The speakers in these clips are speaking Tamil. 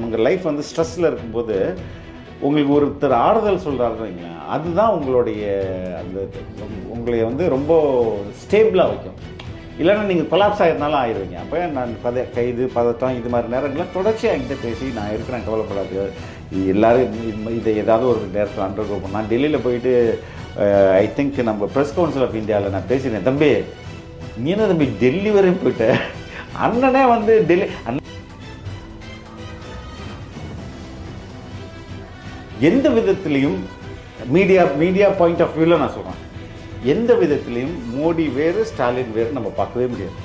உங்கள் லைஃப் வந்து ஸ்ட்ரெஸ்ஸில் இருக்கும்போது உங்களுக்கு ஒருத்தர் ஆறுதல் சொல்கிறாருங்க, அதுதான் உங்களுடைய அந்த உங்களை வந்து ரொம்ப ஸ்டேபிளாக வைக்கும். இல்லைன்னா நீங்கள் கொலாப்ஸ் ஆகிருந்தாலும் ஆயிடுவீங்க. அப்போ நான் கைது பதட்டம் இது மாதிரி நேரங்களில் தொடர்ச்சியாக என்கிட்ட பேசி நான் இருக்கிறேன், கவலைப்படாது, எல்லோரும் இதை ஏதாவது ஒரு நேரத்தில் அண்டர்கோ பண்ண. நான் டெல்லியில் போயிட்டு ஐ திங்க் நம்ம ப்ரெஸ் கவுன்சில் ஆஃப் இந்தியாவில் நான் பேசினேன், தம்பி நீ என்ன தம்பி டெல்லி வரையும் போயிட்டேன், அண்ணனே வந்து டெல்லி எந்த விதத்துலேயும் மீடியா பாயிண்ட் ஆஃப் வியூவில் நான் சொல்கிறேன், எந்த விதத்துலேயும் மோடி வேறு ஸ்டாலின் வேறு நம்ம பார்க்கவே முடியாது.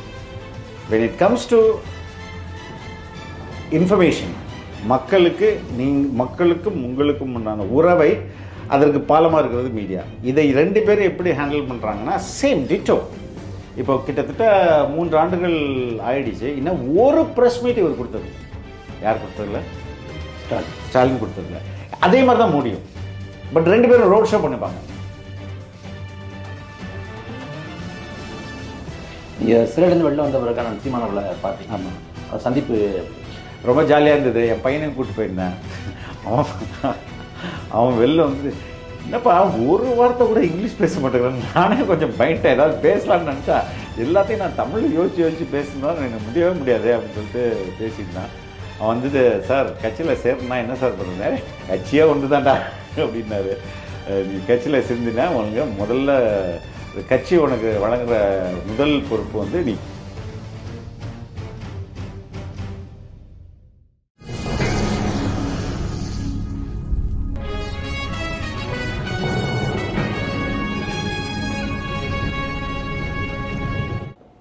when it comes to information, மக்களுக்கும் உங்களுக்கும் உண்டான உறவை அதற்கு பாலமாக இருக்கிறது மீடியா. இதை 2 பேரும் எப்படி ஹேண்டில் பண்ணுறாங்கன்னா சேம் டிட்டோ. இப்போ கிட்டத்தட்ட 3 ஆண்டுகள் ஆயிடுச்சு, இன்னும் ஒரு ப்ரெஸ் மீட் இவர் கொடுத்தது. யார் கொடுத்ததில்ல? ஸ்டாலின் கொடுத்ததில்ல. அதே மாதிரி தான் முடியும். பட் 2 பேரும் ரோட் ஷோ பண்ணிப்பாங்க. நீங்கள் சிறையிலேருந்து வெளில வந்த பிறகு நான் சீமானவர்களை பார்த்தேன். ஆமாம், சந்திப்பு ரொம்ப ஜாலியாக இருந்தது. என் பையனையும் கூப்பிட்டு போயிருந்தேன். அவன் வெளில வந்து என்னப்பா ஒரு வார்த்தை கூட இங்கிலீஷ் பேச மாட்டேங்கிறான். நானே கொஞ்சம் பயன்ட்டேன், ஏதாவது பேசலான்னு நினச்சா எல்லாத்தையும் நான் தமிழில் யோசிச்சு பேசணும்னா எனக்கு முடியவே முடியாது அப்படின்னு சொல்லிட்டு பேசியிருந்தான். அவன் வந்துட்டு, சார் கட்சியில் சேரணுன்னா என்ன சார் பண்ணுறேன், கட்சியாக ஒன்று தான்டா அப்படின்னாரு. நீ கட்சியில் சேர்ந்துனா உனக்கு முதல்ல கட்சி உனக்கு வழங்குகிற முதல் பொறுப்பு வந்து நீ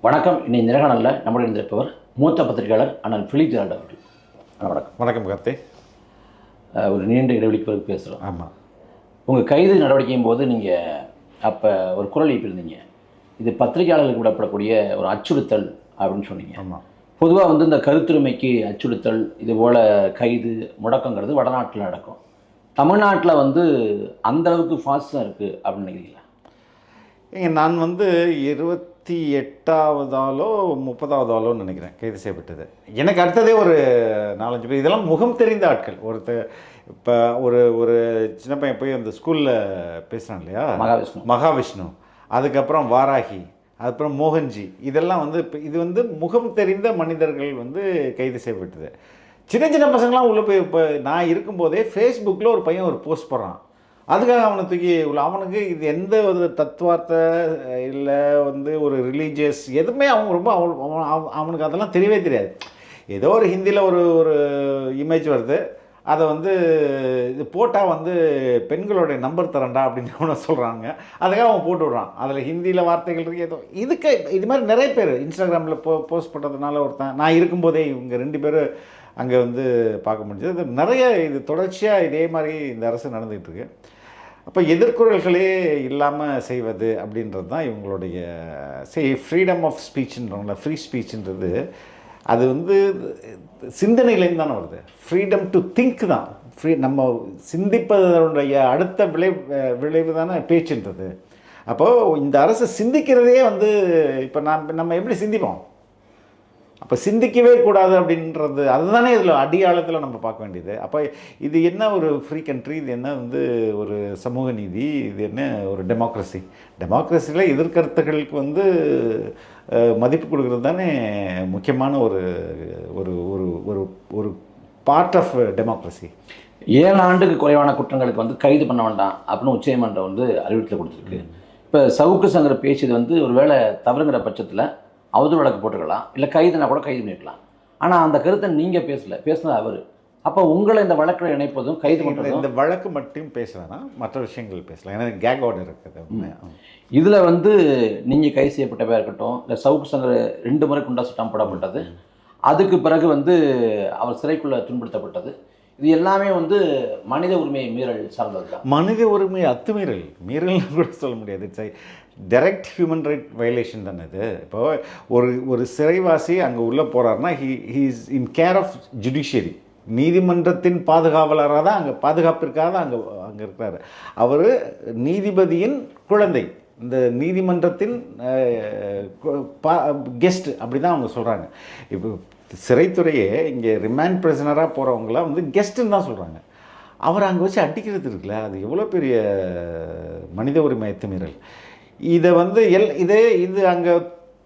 வணக்கம். இன்னைக்கு நேர்காணலில் நம்முடைய இருந்திருப்பவர் மூத்த பத்திரிகையாளர் அண்ணன் பிலிப் ஜெரால்ட் அவர்கள். வணக்கம். வணக்கம் கார்த்தி. ஒரு நீண்ட இடைவெளிக்கு பிறகு பேசுகிறோம். ஆமாம், உங்கள் கைது நடவடிக்கையும் போது நீங்கள் அப்போ ஒரு குரல் எழுப்பியிருந்தீங்க, இது பத்திரிகையாளர்களுக்கு விடப்படக்கூடிய ஒரு அச்சுறுத்தல் அப்படின்னு சொன்னீங்க. ஆமாம். பொதுவாக வந்து இந்த கருத்துரிமைக்கு அச்சுறுத்தல், இதுபோல் கைது முடக்கங்கிறது வடநாட்டில் நடக்கும். தமிழ்நாட்டில் வந்து அந்தளவுக்கு ஃபாஸ்ட்டாக இருக்குது அப்படின்னு நினைக்கிறீங்களா? நான் வந்து 28வது ஆளோ 30வது ஆளோன்னு நினைக்கிறேன் கைது செய்யப்பட்டது. எனக்கு அடுத்ததே ஒரு 4-5 பேர், இதெல்லாம் முகம் தெரிந்த ஆட்கள். இப்போ ஒரு சின்ன பையன் போய் அந்த ஸ்கூலில் பேசுகிறான் இல்லையா, மகாவிஷ்ணு, அதுக்கப்புறம் வாராகி, அதுக்கப்புறம் மோகன்ஜி, இதெல்லாம் வந்து இது வந்து முகம் தெரிந்த மனிதர்கள் வந்து கைது செய்யப்பட்டது. சின்ன சின்ன பசங்களாம் உள்ளே போய் இப்போ நான் இருக்கும்போதே ஃபேஸ்புக்கில் ஒரு பையன் ஒரு போஸ்ட் போடுறான், அதுக்காக அவனை தூக்கி அவனுக்கு இது எந்த ஒரு தத்துவார்த்தை இல்லை வந்து ஒரு ரிலீஜியஸ் எதுவுமே அவன் ரொம்ப அவனுக்கு அதெல்லாம் தெரியவே தெரியாது. ஏதோ ஒரு ஹிந்தியில் ஒரு இமேஜ் வருது, அதை வந்து இது போட்டால் வந்து பெண்களுடைய நம்பர் தரண்டா அப்படின்னு அவனை சொல்கிறாங்க, அதுக்காக அவன் போட்டு விட்றான். அதில் ஹிந்தியில் வார்த்தைகள் இருக்குது. ஏதோ இதுக்கு இது மாதிரி நிறைய பேர் இன்ஸ்டாகிராமில் போஸ்ட் பண்ணுறதுனால ஒருத்தன் நான் இருக்கும்போதே இவங்க 2 பேர் அங்கே வந்து பார்க்க முடிஞ்சது. நிறைய இது தொடர்ச்சியாக இதே மாதிரி இந்த அரசு நடந்துகிட்டு இருக்கு. அப்போ எதிர்குறல்களே இல்லாமல் செய்வது அப்படின்றது தான் இவங்களுடைய ஃப்ரீடம் ஆஃப் ஸ்பீச்சுன்றவங்கள. ஃப்ரீ ஸ்பீச்சுன்றது அது வந்து சிந்தனையிலேருந்து தானே வருது. ஃப்ரீடம் டு திங்க் தான். நம்ம சிந்திப்பதனுடைய அடுத்த விளைவு தானே பேச்சுன்றது. அப்போது இந்த அரசு சிந்திக்கிறதே வந்து இப்போ நம்ம எப்படி சிந்திப்போம், அப்போ சிந்திக்கவே கூடாது அப்படின்றது அதுதானே இதில் அடியாளத்தில் நம்ம பார்க்க வேண்டியது. அப்போ இது என்ன ஒரு ஃப்ரீ கண்ட்ரி, இது என்ன வந்து ஒரு சமூக நீதி, இது என்ன ஒரு டெமோக்ரஸியில் எதிர்கருத்துகளுக்கு வந்து மதிப்பு கொடுக்கறது தானே முக்கியமான ஒரு ஒரு ஒரு ஒரு பார்ட் ஆஃப் டெமோக்ரஸி. 7 ஆண்டுக்கு குறைவான குற்றங்களுக்கு வந்து கைது பண்ண வேண்டாம் அப்படின்னு உச்சநீதிமன்றம் வந்து அறிவித்தல் கொடுத்துருக்கு. இப்போ சவுக்கு சங்கர் பேசியது வந்து ஒரு வேளை தவறுங்கிற பட்சத்தில் அவதூறு வழக்கு போட்டுக்கலாம், இல்லை கைதுனா கூட கைது பண்ணிக்கலாம். ஆனால் அந்த கருத்தை நீங்கள் பேசுனது அவர். அப்போ உங்களை இந்த வழக்கில் இணைப்பதும் கைது பண்ணுறதும், இந்த வழக்கு மட்டும் பேசலைன்னா மற்ற விஷயங்கள் பேசலாம். ஏன்னா கேக் ஆர்டர் இருக்குது. இதில் வந்து நீங்கள் கைது செய்யப்பட்டவே இருக்கட்டும், இல்லை சவுக்கு சங்கர் 2 முறை குண்டா சட்டம் போடப்பட்டது, அதுக்கு பிறகு வந்து அவர் சிறைக்குள்ளே துன்புறுத்தப்பட்டது, இது எல்லாமே வந்து மனித உரிமை மீறல் சார்ந்தது தான். மனித உரிமை மீறல்னு கூட சொல்ல முடியாது. It's direct human right violation தானே இது. இப்போது ஒரு சிறைவாசி அங்கே உள்ளே போகிறாருன்னா he is in care of judiciary. நீதிமன்றத்தின் பாதுகாவலராக தான் பாதுகாப்பிற்காக தான் அங்கே இருக்கிறாரு. அவர் நீதிபதியின் குழந்தை, இந்த நீதிமன்றத்தின் கெஸ்ட், அப்படி தான் அவங்க சொல்கிறாங்க. இப்போ சிறைத்துறையே இங்கே ரிமாண்ட் பிரிசனராக போகிறவங்களாம் வந்து கெஸ்ட்டுன்னு தான் சொல்கிறாங்க. அவர் அங்கே வச்சு அடிக்கிறது இருக்குல்ல, அது எவ்வளோ பெரிய மனித உரிமை அத்துமீறல். இதை வந்து இது அங்கே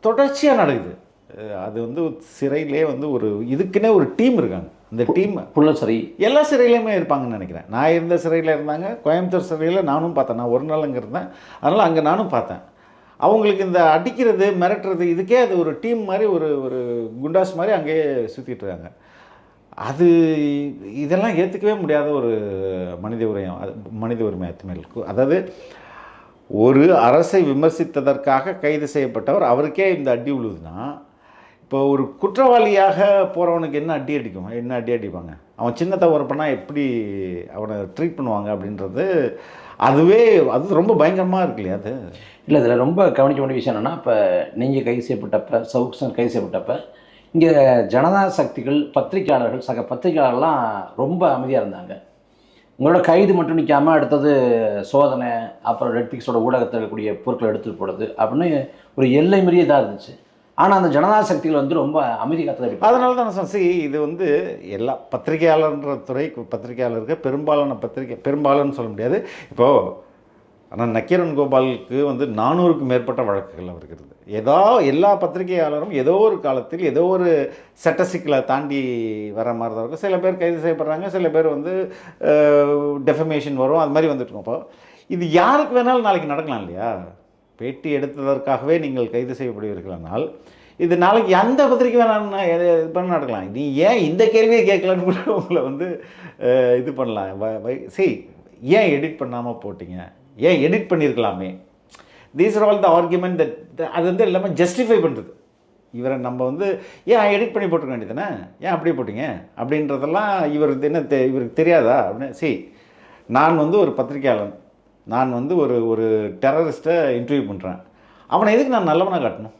தொடர்ச்சியாக நடக்குது. அது வந்து சிறையிலே வந்து இதுக்குன்னே ஒரு டீம் இருக்காங்க. இந்த டீம் புள்ளசரி எல்லா சிறையிலையுமே இருப்பாங்கன்னு நினைக்கிறேன். நான் இருந்த சிறையில் இருந்தாங்க, கோயம்புத்தூர் சிறையில் நானும் பார்த்தேன். நான் ஒரு நாள் அங்கே இருந்தேன், அதனால் அங்கே நானும் பார்த்தேன். அவங்களுக்கு இந்த அடிக்கிறது மிரட்டுறது இதுக்கே அது ஒரு டீம் மாதிரி ஒரு குண்டாஸ் மாதிரி அங்கேயே சுற்றிட்டு இருக்காங்க. அது இதெல்லாம் ஏற்றுக்கவே முடியாத ஒரு மனித உரிமை அத்துமீறலுக்கு. அதாவது ஒரு அரசை விமர்சித்ததற்காக கைது செய்யப்பட்டவர் அவருக்கே இந்த அடி விழுதுன்னா, இப்போ ஒரு குற்றவாளியாக போகிறவனுக்கு என்ன அடி அடிப்பாங்க, அவன் சின்ன தவறு பண்ணால் எப்படி அவனை ட்ரீட் பண்ணுவாங்க அப்படின்றது அது ரொம்ப பயங்கரமாக இருக்கு இல்லையா? அது இல்லை, இதில் ரொம்ப கவனிக்க வேண்டிய விஷயம் என்னென்னா, இப்போ நீங்கள் கைது செய்யப்பட்டப்ப, சவுக் சங்கர் கைது செய்யப்பட்டப்ப இங்கே ஜனதா சக்திகள், பத்திரிகையாளர்கள், சக பத்திரிகையாளர்லாம் ரொம்ப அமைதியாக இருந்தாங்க. உங்களோட கைது மட்டும் நிற்காமல் அடுத்தது சோதனை, அப்புறம் ரெட்பிக்ஸோட ஊடகத்தில் இருக்கக்கூடிய பொருட்களை எடுத்துகிட்டு போடுறது அப்படின்னு ஒரு எல்லை மீறிய இதாக இருந்துச்சு. ஆனால் அந்த ஜனதா சக்திகள் வந்து ரொம்ப அமைதி காத்தது. அதனால தான் நான் இது வந்து எல்லா பத்திரிகையாளர்ன்ற பத்திரிகையாளருக்கு பெரும்பாலும் சொல்ல முடியாது. இப்போது ஆனால் நக்கீரன் கோபாலுக்கு வந்து 400க்கும் மேற்பட்ட வழக்குகள் அவருக்கு இருக்குது. எல்லா பத்திரிகையாளரும் ஏதோ ஒரு காலத்தில் ஏதோ ஒரு சட்ட சிக்கலை தாண்டி வர மாதிரி தான் இருக்கும். சில பேர் கைது செய்யப்படுறாங்க, சில பேர் வந்து டெஃபமேஷன் வரும், அது மாதிரி வந்துட்டுருக்கோம். அப்போ இது யாருக்கு வேணாலும் நாளைக்கு நடக்கலாம் இல்லையா? பேட்டி எடுத்ததற்காகவே நீங்கள் கைது செய்யப்படுவீர்களானால் இது நாளைக்கு எந்த பத்திரிக்கை வேணாலும் இது பண்ண நடக்கலாம். நீ ஏன் இந்த கேள்வியை கேட்கலான்னு கூட உங்களை வந்து இது பண்ணலாம். ஏன் எடிட் பண்ணாமல் போட்டிங்க, ஏன் எடிட் பண்ணியிருக்கலாமே, these are all the argument அது வந்து எல்லாமே ஜஸ்டிஃபை பண்ணுறது. இவரை நம்ம வந்து ஏன் எடிட் பண்ணி போட்டுருக்க வேண்டியதானே, ஏன் அப்படியே போட்டிங்க அப்படின்றதெல்லாம் இவருக்கு தெரியாதா அப்படின்னு. நான் வந்து ஒரு பத்திரிக்கையாளன், நான் வந்து ஒரு டெரரிஸ்ட்டை இன்டர்வியூ பண்ணுறேன். அவனை எதுக்கு நான் நல்லவனாக காட்டணும்?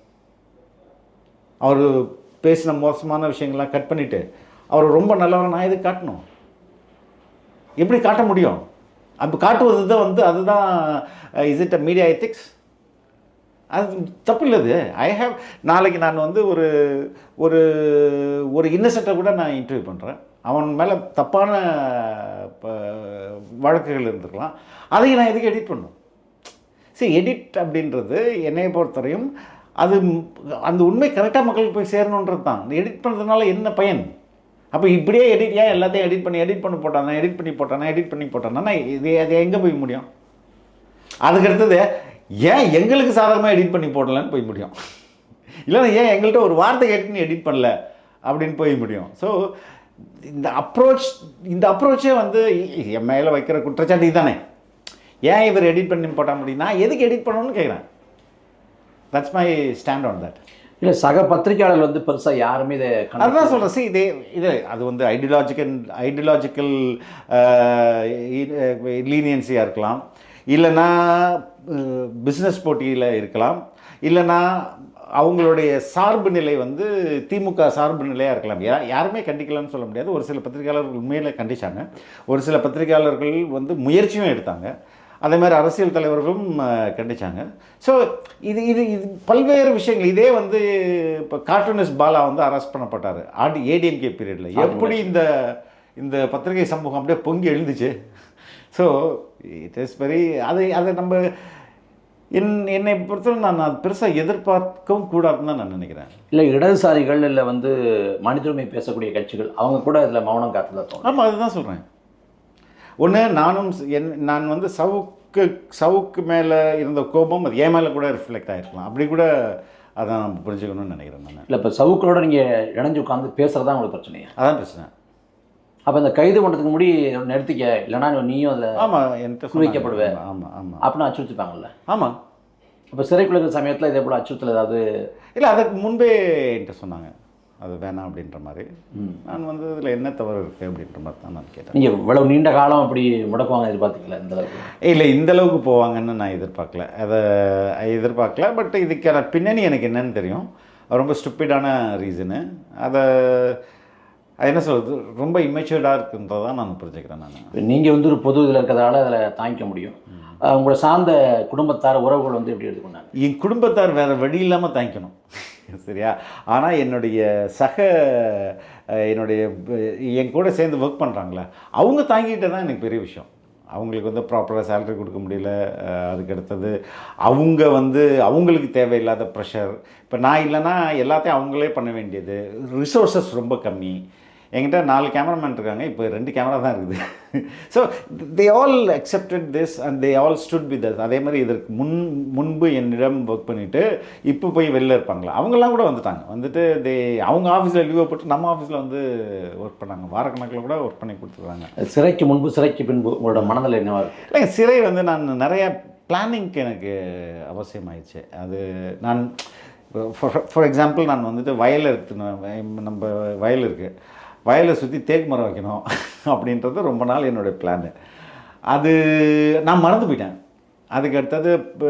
அவர் பேசின மோசமான விஷயங்கள்லாம் கட் பண்ணிவிட்டு அவர் ரொம்ப நல்லவனை நான் எதுக்கு காட்டணும்? எப்படி காட்ட முடியும்? அப்போ காட்டுவது தான் வந்து அதுதான் is it a media ethics? அது தப்பு இல்லை. அது நாளைக்கு நான் வந்து ஒரு இன்னசென்ட்டை கூட நான் இன்டர்வியூ பண்ணுறேன், அவன் மேலே தப்பான வழக்குகள் இருந்துக்கலாம், அதையும் நான் எதுக்கு எடிட் பண்ணும்? எடிட் அப்படின்றது என்னை பொறுத்தவரையும் அது அந்த உண்மை கரெக்டாக மக்களுக்கு போய் சேரணுன்றது தான். எடிட் பண்ணுறதுனால என்ன பயன்? அப்போ இப்படியே ஏன் எல்லாத்தையும் எடிட் பண்ணி போட்டானா அது எங்கே போய் முடியும்? அதுக்கடுத்தது ஏன் எங்களுக்கு சாதகமாக எடிட் பண்ணி போடலன்னு போய் முடியும், இல்லைன்னா ஏன் எங்கள்கிட்ட ஒரு வார்த்தை கேட்டுன்னு எடிட் பண்ணல அப்படின்னு போய் முடியும். ஸோ இந்த அப்ரோச்சே வந்து என் மேலே வைக்கிற குற்றச்சாட்டு தானே. ஏன் இவர் எடிட் பண்ணி போட்டால் முடியும்னா எதுக்கு எடிட் பண்ணணும்னு கேட்குறேன். That's my stand on that. இல்லை, சக பத்திரிகையாளர்கள் வந்து பெருசாக யாருமே இதை அதுதான் சொல்கிறேன். அது வந்து ஐடியாலஜிக்கல் லீனியன்சியாக இருக்கலாம், இல்லைன்னா பிஸ்னஸ் போட்டியில் இருக்கலாம், இல்லைன்னா அவங்களுடைய சார்பு நிலை வந்து திமுக சார்பு நிலையாக இருக்கலாம். யாருமே கண்டிக்கலாம்னு சொல்ல முடியாது. ஒரு சில பத்திரிகையாளர்கள் உண்மையில் கண்டிச்சாங்க, ஒரு சில பத்திரிகையாளர்கள் வந்து முயற்சியும் எடுத்தாங்க, அதே மாதிரி அரசியல் தலைவர்களும் கண்டிச்சாங்க. ஸோ இது பல்வேறு விஷயங்கள். இதே வந்து இப்போ கார்ட்டூனிஸ்ட் பாலா வந்து அரெஸ்ட் பண்ணப்பட்டார் ஏடிஎம்கே பீரியடில். எப்படி இந்த பத்திரிகை சமூகம் அப்படியே பொங்கி எழுந்துச்சு. ஸோ இட் இஸ் வெரி அதை நம்ம என்னை பொறுத்தவரை நான் அது பெருசாக எதிர்பார்க்கவும் கூடாதுன்னு தான் நான் நினைக்கிறேன். இல்லை, இடதுசாரிகள் இல்லை வந்து மனித உரிமை பேசக்கூடிய கட்சிகள் அவங்க கூட இதில் மௌனம் காத்துதான் தோணும். ஆமாம், அதுதான் சொல்கிறேன். ஒன்று நான் வந்து சவுக்கு மேலே இருந்த கோபம் அது என் மேலே கூட ரிஃப்ளெக்ட் ஆகிருக்கலாம். அப்படி கூட அதை நம்ம புரிஞ்சுக்கணும்னு நினைக்கிறேன் நான். இல்லை, இப்போ சவுக்களோட நீங்கள் இணைஞ்சு உட்காந்து பேசுகிறதா உங்களுக்கு பிரச்சனையா? அதான் பிரச்சனை. அப்போ இந்த கைது பண்ணுறதுக்கு முடி நிறுத்திக்க, இல்லைனா நீயும் அதில் ஆமாம் என்கிட்ட வைக்கப்படுவேன். ஆமாம் அப்படின்னு அச்சுறுத்திப்பாங்கல்ல. ஆமாம். அப்போ சிறைக்குள்ள இருக்கிற சமயத்தில் இதே போல் அச்சுறுத்தல் ஏதாவது? இல்லை, அதுக்கு முன்பே என்கிட்ட சொன்னாங்க அது வேணாம் அப்படின்ற மாதிரி. நான் வந்து இதில் என்ன தவறு இருக்குது அப்படின்ற மாதிரி தான் நான் கேட்டேன். நீங்கள் இவ்வளவு நீண்ட காலம் அப்படி முடக்குவாங்க எதிர்பார்த்துக்கல இந்த அளவுக்கு? இல்லை, இந்த அளவுக்கு போவாங்கன்னு நான் எதிர்பார்க்கல. பட் இதுக்கான பின்னணி எனக்கு என்னன்னு தெரியும். ரொம்ப ஸ்டூப்பிடான ரீசனு. அதை என்ன சொல்கிறது, ரொம்ப இம்மெச்சூர்டாக இருக்குன்றதான் நான் புரிஞ்சுக்கிறேன். நான் நீங்கள் வந்து ஒரு பொது இதில் இருக்கிறதால அதில் தாங்கிக்க முடியும். உங்களை சார்ந்த குடும்பத்தார் உறவுகள் வந்து எப்படி எடுத்துக்கொண்டாங்க? என் குடும்பத்தார் வேறு வழி இல்லாமல் தாங்கிக்கணும், சரியா? ஆனால் என்னுடைய என் கூட சேர்ந்து ஒர்க் பண்ணுறாங்களே அவங்க தாங்கிட்டு தான் எனக்கு பெரிய விஷயம். அவங்களுக்கு வந்து ப்ராப்பராக சேலரி கொடுக்க முடியல. அதுக்கு அடுத்தது அவங்களுக்கு தேவையில்லாத ப்ரெஷர். இப்போ நான் இல்லைன்னா எல்லாத்தையும் அவங்களே பண்ண வேண்டியது. ரிசோர்ஸஸ் ரொம்ப கம்மி. என்கிட்ட 4 கேமராமேன் இருக்காங்க, இப்போ 2 கேமரா தான் இருக்குது. So they all accepted this and they all stood with us. அதே மாதிரி இதற்கு முன்பு என்னிடம் ஒர்க் பண்ணிவிட்டு இப்போ போய் வெளில இருப்பாங்களா, அவங்கெல்லாம் கூட வந்துட்டு அவங்க ஆஃபீஸில் லீவை போட்டு நம்ம ஆஃபீஸில் வந்து ஒர்க் பண்ணாங்க. வாரக்கணக்கில் கூட ஒர்க் பண்ணி கொடுத்துருவாங்க. சிறைக்கு முன்பு சிறைக்கு பின்பு உங்களோட மனதில் என்னவா இருக்குது? இல்லை, சிறை வந்து நான் நிறைய பிளானிங்க்கு எனக்கு அவசியமாயிடுச்சு. அது நான் ஃபார் எக்ஸாம்பிள் நான் வந்துட்டு நம்ம வயல் இருக்குது, வயலை சுற்றி தேக்கு மரம் வைக்கணும் அப்படின்றது ரொம்ப நாள் என்னுடைய பிளானு. அது நான் மறந்து போயிட்டேன். அதுக்கு அடுத்தது இப்போ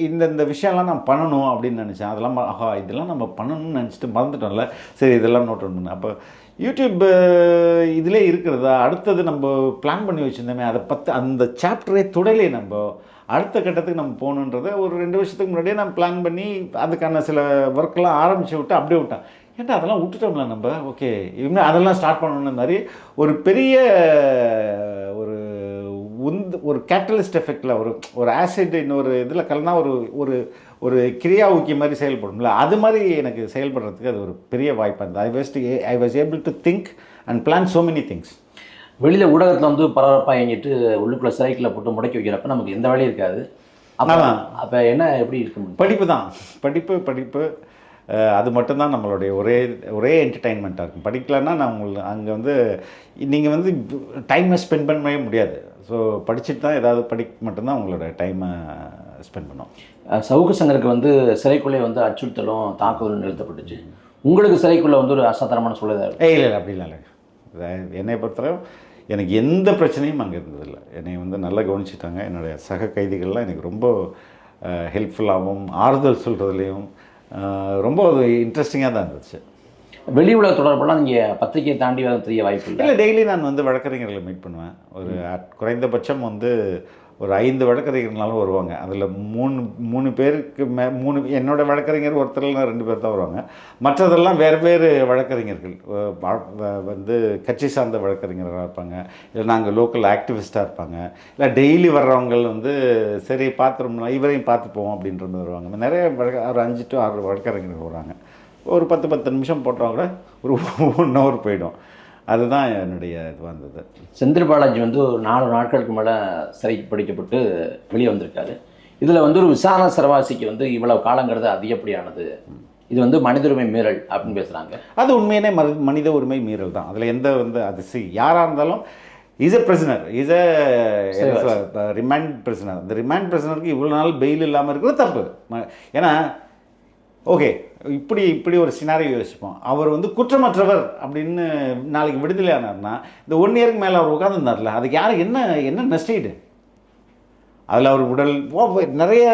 இந்த விஷயம்லாம் நான் பண்ணணும் அப்படின்னு நினச்சேன். அதெல்லாம் இதெல்லாம் நம்ம பண்ணணும்னு நினச்சிட்டு மறந்துட்டோம்ல. சரி, இதெல்லாம் நோட் பண்ணணும். அப்போ யூடியூப் இதிலே இருக்கிறதா, அடுத்தது நம்ம பிளான் பண்ணி வச்சுருந்தோமே, அதை அந்த சாப்டரே தொடலே நம்ம அடுத்த கட்டத்துக்கு நம்ம போகணுன்றதை ஒரு 2 வருஷத்துக்கு முன்னாடியே நான் பிளான் பண்ணி அதுக்கான சில ஒர்க்கெலாம் ஆரம்பித்து விட்டு அப்படியே விட்டேன். ஏன்டா அதெல்லாம் விட்டுட்டோம்ல நம்ம, ஓகே இன்னும் அதெல்லாம் ஸ்டார்ட் பண்ணணுன்ற மாதிரி ஒரு பெரிய ஒரு கேட்டலிஸ்ட் எஃபெக்டில் ஒரு ஆசிட் இன்னொரு இதில் கலனா ஒரு கிரியா ஊக்கி மாதிரி செயல்படும்ல, அது மாதிரி எனக்கு செயல்படுறதுக்கு அது ஒரு பெரிய வாய்ப்பாக இருந்தது. I was able to think and plan so many things. வெளியில் ஊடகத்தில் வந்து பரபரப்பாக இயங்கிட்டு உள்ளுக்குள்ளே சிறைக்கில் போட்டு முடக்கி வைக்கிறப்ப நமக்கு எந்த வேலையும் இருக்காது. அப்போ என்ன எப்படி இருக்க முடியும்? படிப்பு அது மட்டும்தான் நம்மளுடைய ஒரே என்டர்டெயின்மெண்ட்டாக இருக்கும். படிக்கலைன்னா அங்கே வந்து நீங்கள் வந்து டைமை ஸ்பெண்ட் பண்ணவே முடியாது. ஸோ படிச்சுட்டு தான் ஏதாவது மட்டும்தான் உங்களோட டைமை ஸ்பெண்ட் பண்ணோம். சவுக்கு சங்கருக்கு வந்து சிறைக்குள்ளே வந்து அச்சுறுத்தலும் தாக்குதலும் நிறுத்தப்பட்டுச்சு. உங்களுக்கு சிறைக்குள்ளே வந்து ஒரு அசாதாரணமான சூழல்? இல்லை, அப்படிலாம் இல்லை. என்னை பொறுத்தவரை எனக்கு எந்த பிரச்சனையும் அங்கே இருந்ததில்லை. என்னை வந்து நல்லா கவனிச்சிட்டாங்க. என்னுடைய சக கைதிகள்லாம் எனக்கு ரொம்ப ஹெல்ப்ஃபுல்லாகவும் ஆறுதல் சொல்கிறதுலேயும் ரொம்ப இன்ட்ரெஸ்டிங்காக தான் இருந்துச்சு. வெளி உலக தொடர்பெல்லாம் நீங்கள் பத்திரிகையை தாண்டி தெரிய வாய்ப்பு இல்லை? டெய்லி நான் வந்து வழக்கறிஞர்களை மீட் பண்ணுவேன். ஒரு குறைந்தபட்சம் வந்து ஒரு 5 வழக்கறிஞர்களாலும் வருவாங்க. அதில் 3 பேருக்கு என்னோட வழக்கறிஞர் ஒருத்தர் 2 பேர் தான் வருவாங்க. மற்றதெல்லாம் வேறு வழக்கறிஞர்கள் வந்து கட்சி சார்ந்த வழக்கறிஞர்களாக இருப்பாங்க, இல்லை நாங்கள் லோக்கல் ஆக்டிவிஸ்ட்டாக இருப்பாங்க, இல்லை டெய்லி வர்றவங்க வந்து சரி பார்த்துருந்தோம் இவரையும் பார்த்துப்போம் அப்படின்ற மாதிரி வருவாங்க. நிறைய ஒரு 5 to 6 வழக்கறிஞர்கள் வருவாங்க. ஒரு 10 நிமிஷம் போட்டவங்க கூட ஒரு 1 hour போயிடும். அதுதான் என்னுடைய இது வந்தது. செந்தில் பாலாஜி வந்து ஒரு 4 நாட்களுக்கு மேலே சிறைக்கு பிடிக்கப்பட்டு வெளியே வந்திருக்காரு. இதில் வந்து ஒரு விசாரணை சிறைவாசிக்கு வந்து இவ்வளவு காலங்கிறது அதிகப்படியானது, இது வந்து மனித உரிமை மீறல் அப்படின்னு பேசுகிறாங்க. அது உண்மையிலே மனித உரிமை மீறல் தான். அதில் எந்த அது யாராக இருந்தாலும் is a prisoner, remand prisoner. அந்த ரிமாண்ட் பிரிசனருக்கு இவ்வளோ நாள் பெயில் இல்லாமல் இருக்கிறது தப்பு. ஏன்னா ஓகே, இப்படி ஒரு சினாரியோ யோசிப்போம். அவர் வந்து குற்றமற்றவர் அப்படின்னு நாளைக்கு விடுதலை ஆனார்னா இந்த 1 இயருக்கு மேலே அவர் உட்காந்துருந்தார்ல, அதுக்கு யாருக்கு என்ன நஷ்டீடு? அதில் அவர் உடல் நிறைய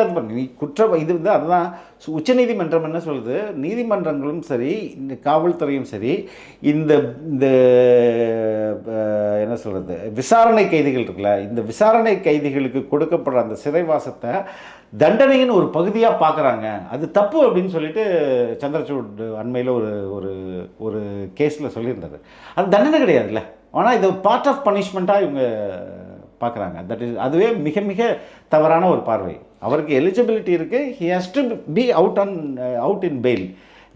இது வந்து அதுதான் உச்சநீதிமன்றம் என்ன சொல்லுது. நீதிமன்றங்களும் சரி, இந்த காவல்துறையும் சரி, இந்த என்ன சொல்கிறது விசாரணை கைதிகள் இருக்குல்ல, இந்த விசாரணை கைதிகளுக்கு கொடுக்கப்படுற அந்த சிறைவாசத்தை தண்டனையின் ஒரு பகுதியாக பார்க்குறாங்க. அது தப்பு அப்படின்னு சொல்லிட்டு சந்திரசூட் அண்மையில் ஒரு கேஸில் சொல்லியிருந்தார். அது தண்டனை கிடையாதுல்ல, ஆனால் இது பார்ட் ஆஃப் பனிஷ்மெண்ட்டாக இவங்க பார்க்குறாங்க. அதுவே மிக மிக தவறான ஒரு பார்வை. அவருக்கு எலிஜிபிலிட்டி இருக்குது, he has to be out in bail.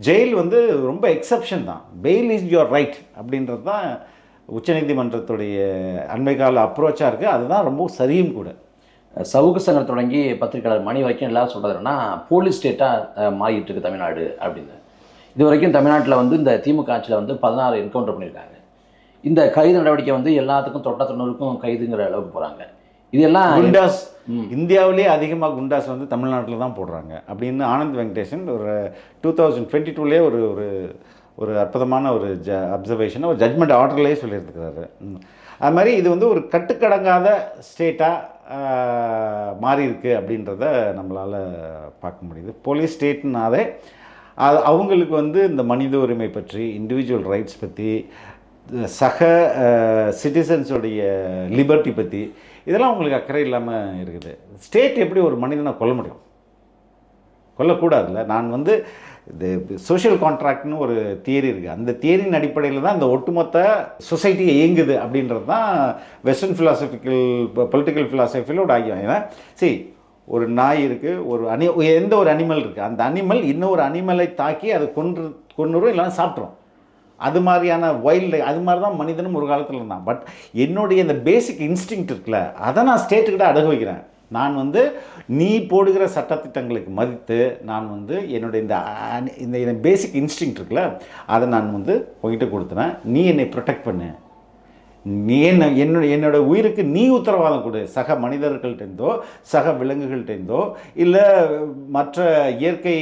Jail வந்து ரொம்ப எக்ஸப்ஷன் தான். பெயில் இஸ் யுவர் ரைட் அப்படின்றது தான் உச்சநீதிமன்றத்துடைய அண்மை கால அப்ரோச்சாக இருக்குது. அதுதான் ரொம்ப சரியும் கூட. சவுக்கு சங்கம் தொடங்கி பத்திரிகையாளர் மணி வரைக்கும் எல்லாரும் சொல்கிறதுனா போலீஸ் ஸ்டேட்டாக மாறிட்டு இருக்கு தமிழ்நாடு அப்படின்னு. இது வரைக்கும் தமிழ்நாட்டில் வந்து இந்த திமுக ஆட்சியில் வந்து 16 என்கவுண்டர் பண்ணியிருக்காங்க. இந்த கைது நடவடிக்கை வந்து எல்லாத்துக்கும் 90க்கும் கைதுங்கிற அளவுக்கு போகிறாங்க. இதெல்லாம் குண்டாஸ் இந்தியாவிலே அதிகமாக குண்டாஸ் வந்து தமிழ்நாட்டில் தான் போடுறாங்க அப்படின்னு ஆனந்த் வெங்கடேஷன் ஒரு 2022 ஒரு அற்புதமான ஒரு அப்சர்வேஷன், ஒரு ஜட்மெண்ட் ஆர்டர்லேயே சொல்லியிருக்கிறாரு. அது மாதிரி இது வந்து ஒரு கட்டுக்கடங்காத ஸ்டேட்டாக மாறி இருக்குது அப்படின்றத நம்மளால் பார்க்க முடியுது. போலீஸ் ஸ்டேட்னாலே அவங்களுக்கு வந்து இந்த மனித உரிமை பற்றி, இண்டிவிஜுவல் ரைட்ஸ் பற்றி சக சிட்டிசன்ஸோடைய லிபர்ட்டி பற்றி இதெல்லாம் உங்களுக்கு அக்கறை இல்லாமல் இருக்குது. ஸ்டேட் எப்படி ஒரு மனிதனை கொல்ல முடியும்? கொல்லக்கூடாதுல்ல. நான் வந்து இது சோஷியல் கான்ட்ராக்ட்னு ஒரு தியரி இருக்குது. அந்த தியரியின் அடிப்படையில் தான் இந்த ஒட்டுமொத்த சொசைட்டி இயங்குது அப்படின்றது தான் வெஸ்டர்ன் ஃபிலாசபிக்கல் பொலிட்டிக்கல் ஃபிலாசபியில் ஆகியும். ஏன்னா சரி, ஒரு நாய் இருக்குது, எந்த ஒரு அனிமல் இருக்குது, அந்த அனிமல் இன்னொரு அனிமலை தாக்கி அதை கொன்றுரும் இல்லைன்னா சாப்பிட்ரும். அது மாதிரியான வைல்டு, அது மாதிரி தான் மனிதனும் ஒரு காலத்தில் இருந்தான். பட் என்னுடைய இந்த பேசிக் இன்ஸ்டிங் இருக்குல்ல, அதை நான் ஸ்டேட்டுக்கிட்ட அடகு வைக்கிறேன். நான் வந்து நீ போடுகிற சட்டத்திட்டங்களுக்கு மதித்து நான் வந்து என்னுடைய இந்த பேசிக் இன்ஸ்டிங் இருக்குல்ல, அதை நான் வந்து உங்ககிட்ட கொடுத்துறேன். நீ என்னை ப்ரொடெக்ட் பண்ணு, நீ என்னோட உயிருக்கு நீ உத்தரவாதம் கொடு. சக மனிதர்கள்ட்டேருந்தோ சக விலங்குகள்ட்டேருந்தோ இல்லை மற்ற இயற்கை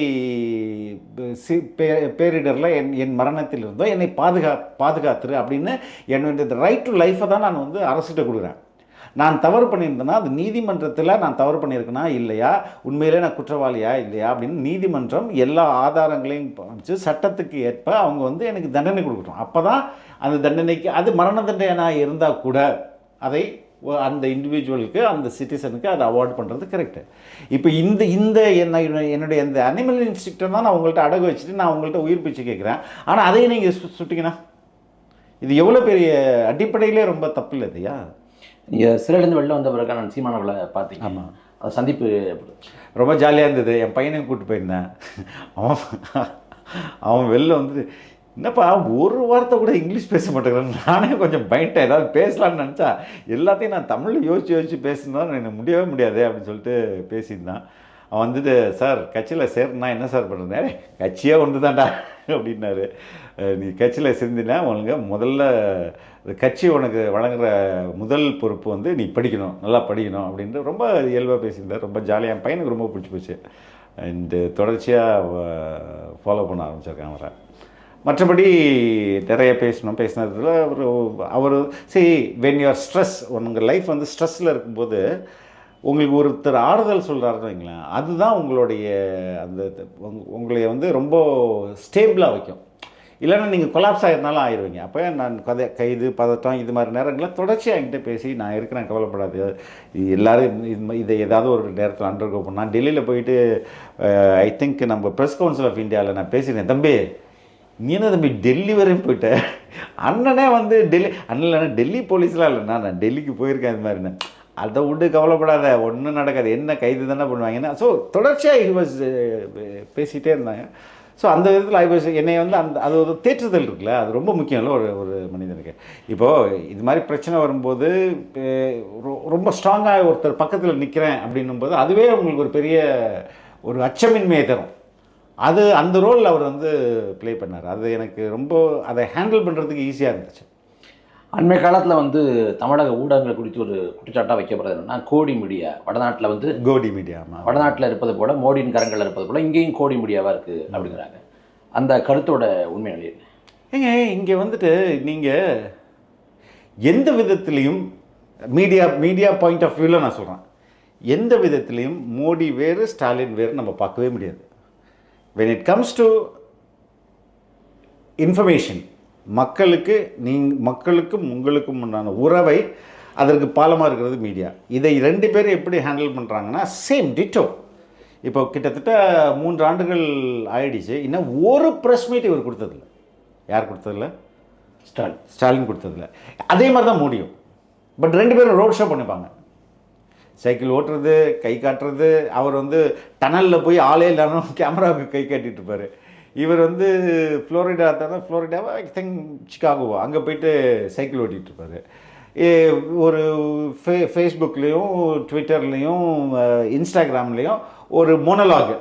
பேரிடரில் என் மரணத்தில் இருந்தோ என்னை பாதுகாத்துரு அப்படின்னு என்னுடைய ரைட் டு லைஃப்பை தான் நான் வந்து அரசிட்ட கொடுக்குறேன். நான் தவறு பண்ணியிருந்தேன்னா அது நீதிமன்றத்தில் நான் தவறு பண்ணியிருக்கேனா இல்லையா, உண்மையிலே நான் குற்றவாளியா இல்லையா அப்படின்னு நீதிமன்றம் எல்லா ஆதாரங்களையும் வச்சு சட்டத்துக்கு ஏற்ப அவங்க வந்து எனக்கு தண்டனை கொடுக்கட்டும். அப்போ தான் அந்த தண்டனைக்கு, அது மரண தண்டனையாக இருந்தால் கூட அதை அந்த இண்டிவிஜுவலுக்கு, அந்த சிட்டிசனுக்கு அதை அவாய்ட் பண்ணுறது கரெக்டு. இப்போ என்னுடைய அந்த அனிமல் இன்ஸ்டிக்டை தான் நான் உங்கள்கிட்ட அடகு வச்சுட்டு நான் உங்கள்கிட்ட உயிர் பிச்சை கேட்குறேன். ஆனால் அதையும் நீங்கள் சுட்டிங்கன்னா இது எவ்வளோ பெரிய அடிப்படையிலே ரொம்ப தப்பு இல்லை இல்லையா? நீங்கள் சிறையிலேருந்து வெளில வந்த பிறகு நான் சீமானவர்களை பார்த்தீங்க. ஆமாம், அந்த சந்திப்பு ரொம்ப ஜாலியாக இருந்தது. என் பையனையும் கூப்பிட்டு போயிருந்தேன். அவன் வெளில வந்துட்டு, என்னப்பா ஒரு வார்த்தை கூட இங்கிலீஷ் பேச மாட்டேங்கிறேன். நானே கொஞ்சம் பயன்ட்டேன், ஏதாவது பேசலான்னு நினச்சா எல்லாத்தையும் நான் தமிழில் யோசித்து பேசினா எனக்கு முடியவே முடியாது அப்படின்னு சொல்லிட்டு பேசியிருந்தான். அவன் வந்துட்டு, சார் கட்சியில் சேர்னா என்ன சார் பண்ணுறேன், கட்சியே ஒன்று தான்டா அப்படின்னாரு. நீ கட்சியில் சேர்ந்தினா உனக்கு முதல்ல கட்சி உனக்கு வழங்குகிற முதல் பொறுப்பு வந்து நீ படிக்கணும், நல்லா படிக்கணும் அப்படின்ட்டு ரொம்ப இயல்பாக பேசியிருந்தார். ரொம்ப ஜாலியாக, என் பையனுக்கு ரொம்ப பிடிச்சி போச்சு. அண்டு தொடர்ச்சியாக ஃபாலோ பண்ண ஆரம்பிச்சிருக்கேன் அவரை. மற்றபடி நிறைய பேசினதில் அவர் சரி, வென் யூஆர் ஸ்ட்ரெஸ், உங்கள் லைஃப் வந்து ஸ்ட்ரெஸ்ஸில் இருக்கும்போது உங்களுக்கு ஒருத்தர் ஆறுதல் சொல்கிறாருன்னு வைங்களேன், அதுதான் உங்களுடைய அந்த உங்களை வந்து ரொம்ப ஸ்டேபிளாக வைக்கும். இல்லைன்னா நீங்கள் கொலாப்ஸ் ஆகிருந்தாலும் ஆயிடுவீங்க. அப்போ நான் கைது பதட்டம் இது மாதிரி நேரங்களில் தொடர்ச்சியாக என்கிட்ட பேசி நான் இருக்கிறேன், கவலைப்படாது, எல்லோரும் இதை ஏதாவது ஒரு நேரத்தில் அண்டர்கோ பண்ண. நான் டெல்லியில் போயிட்டு ஐ திங்க் நம்ம ப்ரெஸ் கவுன்சில் ஆஃப் இந்தியாவில் நான் பேசினேன். தம்பி நீ என்ன தம்பி டெல்லி வரையும் போயிட்டேன், அண்ணனே வந்து அண்ணன் டெல்லி போலீஸ்லாம் இல்லைண்ணா, நான் டெல்லிக்கு போயிருக்கேன் இது மாதிரின்னு. அதை விட்டு கவலைப்படாத, ஒன்றும் நடக்காது, என்ன கைது தானே பண்ணுவாங்கன்னா. ஸோ தொடர்ச்சியாக பேசிகிட்டே இருந்தாங்க. ஸோ அந்த விதத்தில் என்னை வந்து அது ஒரு தேற்றுதல் இருக்குல்ல, அது ரொம்ப முக்கியம் இல்லை ஒரு மனிதனுக்கு. இப்போது இது மாதிரி பிரச்சனை வரும்போது ரொம்ப ஸ்ட்ராங்காக ஒருத்தர் பக்கத்தில் நிற்கிறேன் அப்படின்னும்போது அதுவே உங்களுக்கு ஒரு பெரிய ஒரு அச்சமின்மையை தரும். அந்த ரோல் அவர் வந்து ப்ளே பண்ணார். அது எனக்கு ரொம்ப அதை ஹேண்டில் பண்ணுறதுக்கு ஈஸியாக இருந்துச்சு. அண்மை காலத்தில் வந்து தமிழக ஊடகங்கள் குறித்து ஒரு குற்றச்சாட்டாக வைக்கப்படுறது என்னன்னா, கோடி மீடியா வடநாட்டில் வந்து கோடி மீடியா வடநாட்டில் இருப்பது போல, மோடியின் கரங்களில் இருப்பது போல இங்கேயும் கோடி மீடியாவாக இருக்குது அப்படிங்கிறாங்க. அந்த கருத்தோட உண்மை நிலை ஏங்க, இங்கே வந்துட்டு நீங்கள் எந்த விதத்துலேயும் மீடியா பாயிண்ட் ஆஃப் வியூவில் நான் சொல்கிறேன், எந்த விதத்துலேயும் மோடி வேறு ஸ்டாலின் வேறு நம்ம பார்க்கவே முடியாது. when it comes to information, மக்களுக்கும் உங்களுக்கும் உண்டான உறவை அதற்கு பாலமாக இருக்கிறது மீடியா. இதை ரெண்டு பேரும் எப்படி ஹேண்டில் பண்ணுறாங்கன்னா சேம் டிட்டோ. இப்போ கிட்டத்தட்ட 3 ஆண்டுகள் ஆயிடுச்சு, இன்னும் ஒரு ப்ரெஸ் மீட் இவர் கொடுத்ததில்ல. யார் கொடுத்ததில்ல? ஸ்டாலின் கொடுத்ததில்ல. அதே மாதிரி தான் முடியும். பட் 2 பேரும் ரோட் ஷோ பண்ணிப்பாங்க, சைக்கிள் ஓட்டுறது, கை காட்டுறது. அவர் வந்து டனலில் போய் ஆளே இல்லாமல் கேமராவுக்கு கை காட்டிகிட்டு இருப்பார். இவர் வந்து ஃப்ளோரிடாவை ஐ திங்க் சிகாகோவா, அங்கே போயிட்டு சைக்கிள் ஓட்டிகிட்டு இருப்பார். ஒரு ஃபேஸ்புக்லேயும் ட்விட்டர்லேயும் இன்ஸ்டாகிராம்லேயும் ஒரு மோனலாக்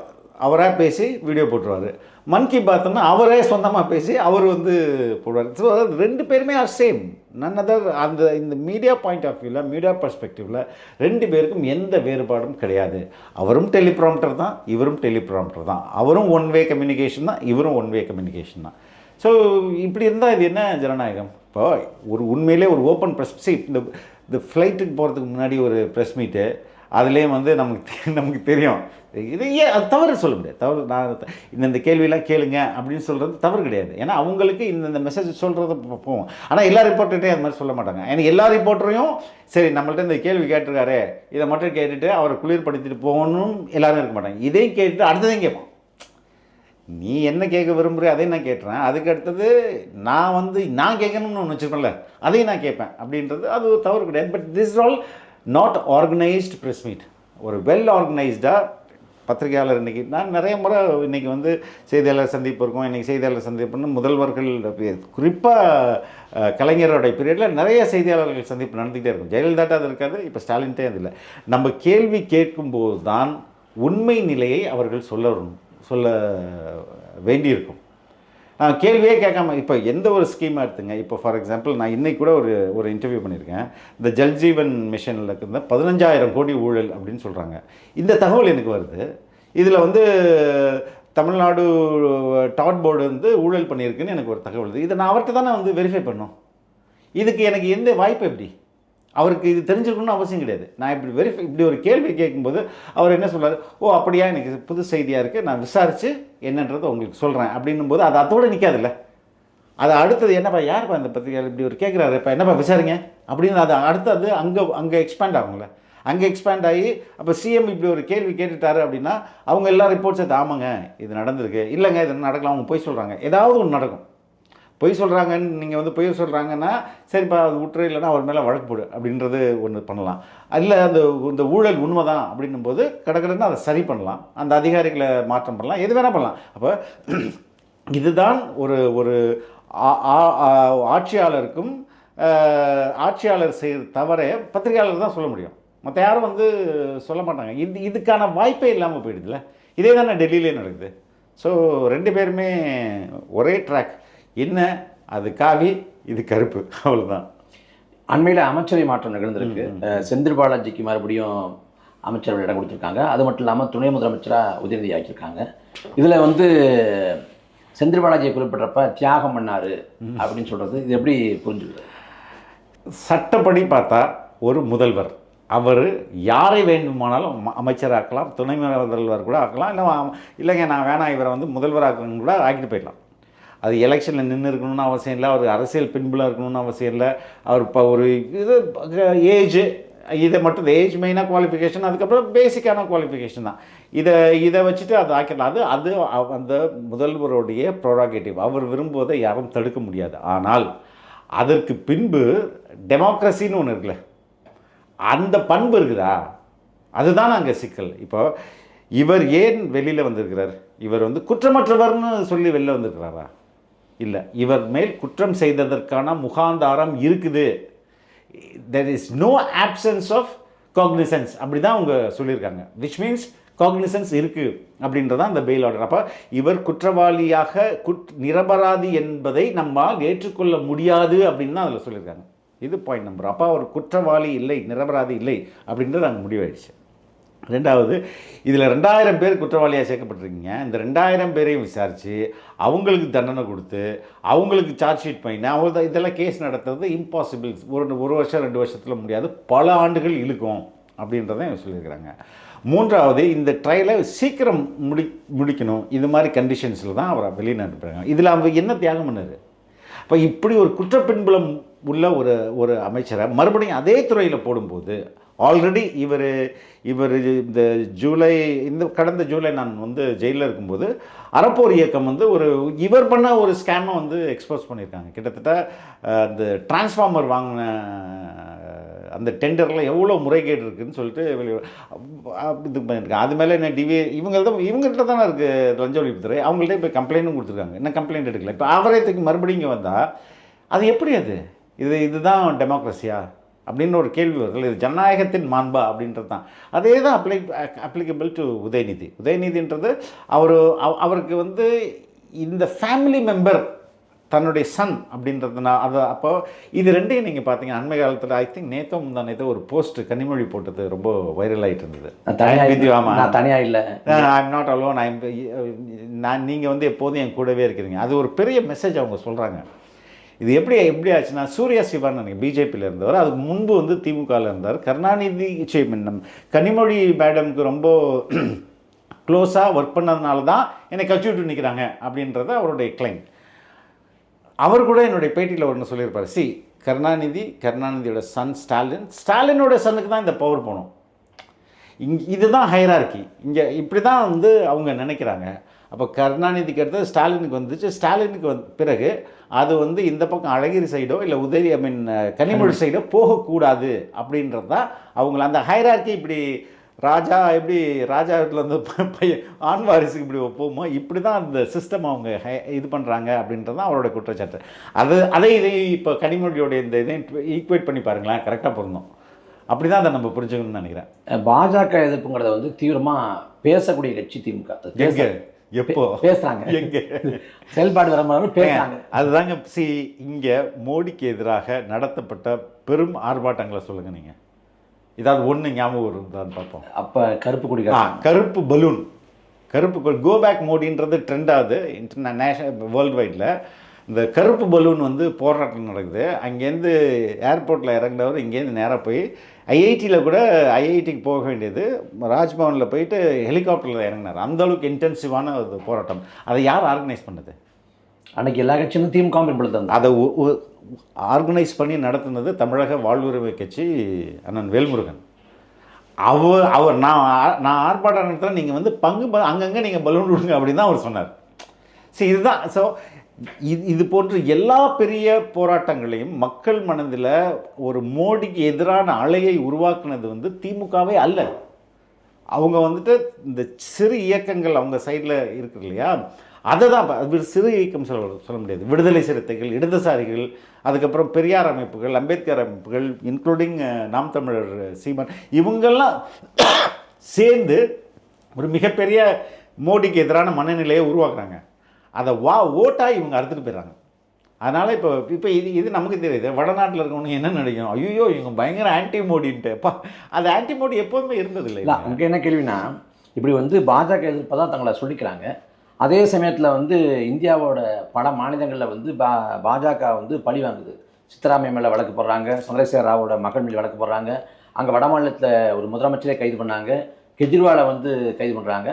அவராக பேசி வீடியோ போட்டுருவார். மன் கி பாத்னா அவரே சொந்தமாக பேசி அவர் வந்து போடுவார். ஸோ 2 பேருமே ஆர் சேம், நன் அதர். இந்த மீடியா பாயிண்ட் ஆஃப் வியூவில், மீடியா பர்ஸ்பெக்டிவில் 2 பேருக்கும் எந்த வேறுபாடும் கிடையாது. அவரும் டெலிப்ராம்ப்டர் தான், இவரும் டெலிப்ராம்ப்டர் தான். அவரும் ஒன் வே கம்யூனிகேஷன் தான், இவரும் ஒன் வே கம்யூனிகேஷன் தான். ஸோ இப்படி இருந்தால் இது என்ன ஜனநாயகம்? இப்போ உண்மையிலே ஒரு ஓப்பன் ப்ரெஸ், இந்த ஃப்ளைட்டுக்கு போகிறதுக்கு முன்னாடி ஒரு ப்ரெஸ் மீட்டு, அதுலேயும் வந்து நமக்கு தெரியும். இது ஏன் அது தவறு சொல்ல முடியாது. தவறு நான் இந்த கேள்வியெல்லாம் கேளுங்க அப்படின்னு சொல்கிறது தவறு கிடையாது. ஏன்னா அவங்களுக்கு இந்த மெசேஜ் சொல்கிறது போகும். ஆனால் எல்லா ரிப்போர்ட்டர்கிட்டையும் அது மாதிரி சொல்ல மாட்டாங்க. ஏன்னா எல்லா ரிப்போர்ட்டரையும் சரி நம்மள்ட்ட இந்த கேள்வி கேட்டிருக்காரு இதை மட்டும் கேட்டுட்டு அவரை குளிர்படுத்திட்டு போகணும் எல்லாரும் இருக்க மாட்டாங்க. இதையும் கேட்டுட்டு அடுத்ததையும் கேட்பான். நீ என்ன கேட்க விரும்புகிற அதையும் நான் கேட்டுறேன், அதுக்கு அடுத்தது நான் கேட்கணும்னு ஒன்று வச்சுருக்கோம்ல அதையும் நான் கேட்பேன் அப்படின்றது அது தவறு கிடையாது. But this is all not organised press meet. ஒரு வெல் ஆர்கனைஸ்டாக பத்திரிகையாளர் இன்றைக்கி நான் நிறைய முறை இன்றைக்கி வந்து செய்தியாளர் சந்திப்பு இருக்கும். இன்றைக்கி செய்தியாளர் சந்திப்புன்னு முதல்வர்கள் குறிப்பாக கலைஞரோடைய பீரியடில் நிறைய செய்தியாளர்கள் சந்திப்பு நடந்துகிட்டே இருக்கும். ஜெயலலிதாட்ட அது இருக்காது, இப்போ ஸ்டாலின்ட்டே அது இல்லை. நம்ம கேள்வி கேட்கும்போது தான் உண்மை நிலையை அவர்கள் சொல்ல வேண்டியிருக்கும். நான் கேள்வியே கேட்காம இப்போ எந்த ஒரு ஸ்கீமாக எடுத்துங்க. இப்போ ஃபார் எக்ஸாம்பிள் நான் இன்றைக்கி கூட ஒரு இன்டர்வியூ பண்ணியிருக்கேன். இந்த ஜல்ஜீவன் மிஷனில் இருந்த 15,000 கோடி ஊழல் அப்படின்னு சொல்கிறாங்க. இந்த தகவல் எனக்கு வருது. இதில் வந்து தமிழ்நாடு டாட் போர்டு வந்து ஊழல் பண்ணியிருக்குன்னு எனக்கு ஒரு தகவல் வருது. இதை நான் அவர்கிட்ட தானே வந்து வெரிஃபை பண்ணோம். இதுக்கு எனக்கு எந்த வாய்ப்பு எப்படி? அவருக்கு இது தெரிஞ்சுக்கணும்னு அவசியம் கிடையாது. நான் இப்படி ஒரு கேள்வி கேட்கும்போது அவர் என்ன சொல்கிறார், ஓ அப்படியா, எனக்கு புது செய்தியாக இருக்குது, நான் விசாரித்து என்னன்றதை உங்களுக்கு சொல்கிறேன் அப்படின்னும் போது அது அதோடு நிற்காதுல்ல. அது அடுத்தது என்னப்பா யார்ப்பா இந்த பத்திரிகையாளர் இப்படி ஒரு கேட்குறாரு, இப்போ என்னப்பா விசாரிங்க அப்படின்னு அது அடுத்தது அங்கே எக்ஸ்பேண்ட் ஆகுங்களே. அங்கே எக்ஸ்பேண்ட் ஆகி அப்போ சிஎம் இப்படி ஒரு கேள்வி கேட்டுட்டாரு அப்படின்னா அவங்க எல்லா ரிப்போர்ட்ஸ் எடுத்து ஆமாங்க இது நடந்திருக்கு, இல்லைங்க இது நடக்கலாம், அவங்க போய் சொல்கிறாங்க, ஏதாவது ஒன்று நடக்கும். பொய் சொல்கிறாங்கன்னு நீங்கள் வந்து பொய் சொல்கிறாங்கன்னா சரிப்பா அது விட்டுரு, இல்லைன்னா அவர் மேலே வழக்கு போடு அப்படின்றது ஒன்று பண்ணலாம். இல்லை இந்த ஊழல் உண்மை தான் அப்படின்னும் போது கடற்கடன்னு அதை சரி பண்ணலாம், அந்த அதிகாரிகளை மாற்றம் பண்ணலாம், எது வேணால் பண்ணலாம். அப்போ இதுதான் ஒரு ஆட்சியாளருக்கும் ஆட்சியாளர் செய்கிற தவறே பத்திரிகையாளர் தான் சொல்ல முடியும். மற்ற யாரும் வந்து சொல்ல மாட்டாங்க. இதுக்கான வாய்ப்பே இல்லாமல் போயிடுதுல்ல. இதே தானே டெல்லியிலே நடக்குது. ஸோ 2 பேருமே ஒரே ட்ராக். என்ன அது காவி இது கருப்பு, அவ்வளோதான். அண்மையில் அமைச்சரவை மாற்றம் நிகழ்ந்திருக்கு. செந்தில் பாலாஜிக்கு மறுபடியும் அமைச்சரவை இடம் கொடுத்துருக்காங்க. அது மட்டும் இல்லாமல் துணை முதலமைச்சராக உதயநிதி ஆக்கியிருக்காங்க. இதில் வந்து செந்தில் பாலாஜியை குறிப்பிட்றப்ப தியாகம் பண்ணார் அப்படின்னு சொல்கிறது இது எப்படி புரிஞ்சுக்கிறது? சட்டப்படி பார்த்தா ஒரு முதல்வர் அவர் யாரை வேண்டுமானாலும் அமைச்சராக்கலாம், துணை முதல்வர் கூட ஆக்கலாம், இல்லைங்க நான் வேணாம் இவரை வந்து முதல்வராக்கணும் கூட ஆக்கிட்டு போயிடலாம். அது எலெக்ஷனில் நின்று இருக்கணும்னு அவசியம் இல்லை, அவர் அரசியல் பின்புலம் இருக்கணும்னு அவசியம் இல்லை. அவர் இப்போ ஒரு இது ஏஜ் இதை மட்டும் ஏஜ் மெயினாக குவாலிஃபிகேஷன், அதுக்கப்புறம் பேசிக்கான குவாலிஃபிகேஷன் தான். இதை வச்சுட்டு அது ஆக்கிடலாம். அது அந்த முதல்வருடைய ப்ரோராகேட்டிவ். அவர் விரும்புவதை யாரும் தடுக்க முடியாது. ஆனால் அதற்கு பின்பு டெமோக்ரஸின்னு ஒன்று இருக்குல்ல, அந்த பண்பு இருக்குதா, அதுதான் அங்கே சிக்கல். இப்போ இவர் ஏன் வெளியில் வந்திருக்கிறார்? இவர் வந்து குற்றமற்றவர்னு சொல்லி வெளில வந்திருக்கிறாரா? இல்லை, இவர் மேல் குற்றம் செய்ததற்கான முகாந்தாரம் இருக்குது. There is no options of cognisance அப்படி தான் அவங்க சொல்லியிருக்காங்க. விச் மீன்ஸ் காக்னிசன்ஸ் இருக்குது அப்படின்றதான் அந்த பெயில் ஆர்டர். அப்போ இவர் குற்றவாளியாக நிரபராதி என்பதை நம்மால் ஏற்றுக்கொள்ள முடியாது அப்படின்னு தான் அதில் சொல்லியிருக்காங்க. இது பாயிண்ட் நம்பர். அப்போ அவர் குற்றவாளி இல்லை, நிரபராதி இல்லை அப்படின்றது அங்கே முடிவாயிடுச்சு. ரெண்டாவது, இதில் 2000 பேர் குற்றவாளியாக சேர்க்கப்பட்டிருக்கீங்க. இந்த 2000 பேரையும் விசாரித்து அவங்களுக்கு தண்டனை கொடுத்து அவங்களுக்கு சார்ஜ் ஷீட் பண்ணி அவங்க இதெல்லாம் கேஸ் நடத்துறது இம்பாசிபிள். ஒரு வருஷம் 2 வருஷத்தில் முடியாது, பல ஆண்டுகள் இழுக்கும் அப்படின்றத சொல்லியிருக்கிறாங்க. மூன்றாவது, இந்த ட்ரையலை சீக்கிரம் முடிக்கணும். இது மாதிரி கண்டிஷன்ஸில் தான் அவரை வெளியே அனுப்புகிறாங்க. இதில் அவங்க என்ன தியாகம் பண்ணார்? இப்போ இப்படி ஒரு குற்றப்பின்புலம் உள்ள ஒரு அமைச்சரை மறுபடியும் அதே துறையில் போடும்போது ஆல்ரெடி இவர் இந்த கடந்த ஜூலை நான் வந்து ஜெயிலில் இருக்கும்போது அறப்போர் இயக்கம் வந்து இவர் பண்ண ஒரு ஸ்கேமை வந்து எக்ஸ்போஸ் பண்ணியிருக்காங்க. கிட்டத்தட்ட அந்த டிரான்ஸ்ஃபார்மர் வாங்கின அந்த டெண்டரில் எவ்வளோ முறைகேடு இருக்குதுன்னு சொல்லிட்டு இது பண்ணியிருக்காங்க. அது மேலே என்ன இவங்கள்ட்ட தானே இருக்குது லஞ்ச ஒழிப்புத்துறை. அவங்கள்ட்ட இப்போ கம்ப்ளைண்ட்டும் கொடுத்துருக்காங்க. என்ன கம்ப்ளைண்ட் எடுக்கல. இப்போ அவரே தூக்கி மறுபடியும் இங்கே வந்தால் அது எப்படி? இதுதான் டெமோக்ரஸியா அப்படின்னு ஒரு கேள்வி வருது. இது ஜனநாயகத்தின் மாண்பா அப்படின்றது தான். அதே தான் அப்ளிகபிள் டு உதயநிதின்றது அவருக்கு வந்து இந்த ஃபேமிலி மெம்பர் தன்னுடைய சன் அப்படின்றதுனா அது. அப்போ இது ரெண்டையும் நீங்கள் பார்த்தீங்கன்னா அண்மை காலத்தில் ஐ திங்க் நேற்று ஒரு போஸ்ட் கனிமொழி போட்டது ரொம்ப வைரல் ஆகிட்டு இருந்தது. தனியாக இல்லை, ஐ எம் நாட் அலோன், நீங்கள் வந்து எப்போதும் என் கூடவே இருக்கிறீங்க. அது ஒரு பெரிய மெசேஜ் அவங்க சொல்கிறாங்க. இது எப்படி ஆச்சுன்னா, சூர்யா சிவான்னு நினைக்கிறேன் பிஜேபியில் இருந்தவர், அதுக்கு முன்பு வந்து திமுகவில் இருந்தார். கருணாநிதி கனிமொழி மேடம்க்கு ரொம்ப க்ளோஸாக ஒர்க் பண்ணதுனால தான் என்னை கட்சி விட்டு நிற்கிறாங்க அப்படின்றது அவருடைய கிளைம். அவர் கூட என்னுடைய பேட்டியில் ஒன்று சொல்லியிருப்பார், கருணாநிதியோட சன் ஸ்டாலினோட சன்னுக்கு தான் இந்த பவர் போகணும். இதுதான் ஹைரார்கி. இங்கே இப்படி தான் வந்து அவங்க நினைக்கிறாங்க. அப்போ கருணாநிதிக்கு அடுத்தது ஸ்டாலினுக்கு வந்துச்சு. ஸ்டாலினுக்கு பிறகு அது வந்து இந்த பக்கம் அழகிரி சைடோ இல்லை கனிமொழி சைடோ போகக்கூடாது அப்படின்றது தான் அவங்கள அந்த ஹைரார்கி. இப்படி ராஜா வீட்டில் வந்து பையன் ஆண் வாரிசுக்கு இப்படி போகுமோ, இப்படி தான் அந்த சிஸ்டம் அவங்க இது பண்ணுறாங்க அப்படின்றது தான் அவரோட குற்றச்சாட்டு. இதை இப்போ கனிமொழியோடைய இந்த இதை ஈக்குவேட் பண்ணி பாருங்களேன், கரெக்டாக பொருந்தோம். அப்படி தான் அதை நம்ம புரிஞ்சுக்கணும்னு நினைக்கிறேன். பாஜக எதிர்ப்புங்கிறத வந்து தீவிரமாக பேசக்கூடிய கட்சி திமுக. எப்போ பேசுகிறாங்க, எங்கே செயல்பாடு வர மாதிரி பேசுகிறாங்க. அதுதாங்க. இங்கே மோடிக்கு எதிராக நடத்தப்பட்ட பெரும் ஆர்ப்பாட்டங்களை சொல்லுங்கள் நீங்கள். இதாவது ஒன்று ஞாபகம் வருதான்னு பார்ப்போம். அப்போ கருப்பு பலூன், கோ பேக் மோடின்றது ட்ரெண்ட் ஆகுது நேஷனல் வேர்ல்டு வைடில். இந்த கருப்பு பலூன் வந்து போராட்டம் நடக்குது. அங்கேருந்து ஏர்போர்ட்டில் இறங்கினவர் இங்கேருந்து நேராக போய் ஐஐடிக்கு போக வேண்டியது, ராஜ்பவனில் போயிட்டு ஹெலிகாப்டரில் இறங்கினார். அந்தளவுக்கு இன்டென்சிவான ஒரு போராட்டம். அதை யார் ஆர்கனைஸ் பண்ணது? அன்றைக்கி எல்லா கட்சியும் திமுக பின்படுத்தாங்க. அதை ஆர்கனைஸ் பண்ணி நடத்துனது தமிழக வாழ்வுரிமை கட்சி அண்ணன் வேல்முருகன். நான் ஆர்ப்பாட்டம் நடத்துகிறேன், நீங்கள் வந்து அங்கங்கே நீங்கள் பலூன் விடுங்க அப்படின்னு தான் அவர் சொன்னார். இதுதான். இது போன்ற எல்லா பெரிய போராட்டங்களையும் மக்கள் மனதில் ஒரு மோடிக்கு எதிரான அலையை உருவாக்குனது வந்து திமுகவே அல்ல. அவங்க வந்துட்டு இந்த சிறு இயக்கங்கள் அவங்க சைடில் இருக்குது இல்லையா, அதை தான் சிறு இயக்கம் சொல்ல முடியாது. விடுதலை சிறுத்தைகள், இடதுசாரிகள், அதுக்கப்புறம் பெரியார் அமைப்புகள், அம்பேத்கர் அமைப்புகள், இன்க்ளூடிங் நாம் தமிழர் சீமான், இவங்கெல்லாம் சேர்ந்து ஒரு மிகப்பெரிய மோடிக்கு எதிரான மனநிலையை உருவாக்குறாங்க. அதை ஓட்டாக இவங்க அறுத்துட்டு போயிடுறாங்க. அதனால் இப்போ இது நமக்கு தெரியுது. வடநாட்டில் இருக்கவனுக்கு என்ன நினைக்கணும், ஐயோ இவங்க பயங்கர ஆன்டி மோடின்ட்டு. அது ஆன்டி மோடி எப்போதுமே இருந்தது இல்லை. அங்கே என்ன கேள்வினா, இப்படி வந்து பாஜக எதிர்ப்பை தான் தங்களை சொல்லிக்கிறாங்க. அதே சமயத்தில் வந்து இந்தியாவோட பல மாநிலங்களில் வந்து பாஜக வந்து பழி வாங்குது. சித்தராமையா மேலே வழக்கு போடுறாங்க, சந்திரசேகர ராவோட மகள் மீது வழக்கு போடுறாங்க. அங்கே வட மாநிலத்தில் ஒரு முதலமைச்சரே கைது பண்ணாங்க, கெஜ்ரிவாலை வந்து கைது பண்ணுறாங்க.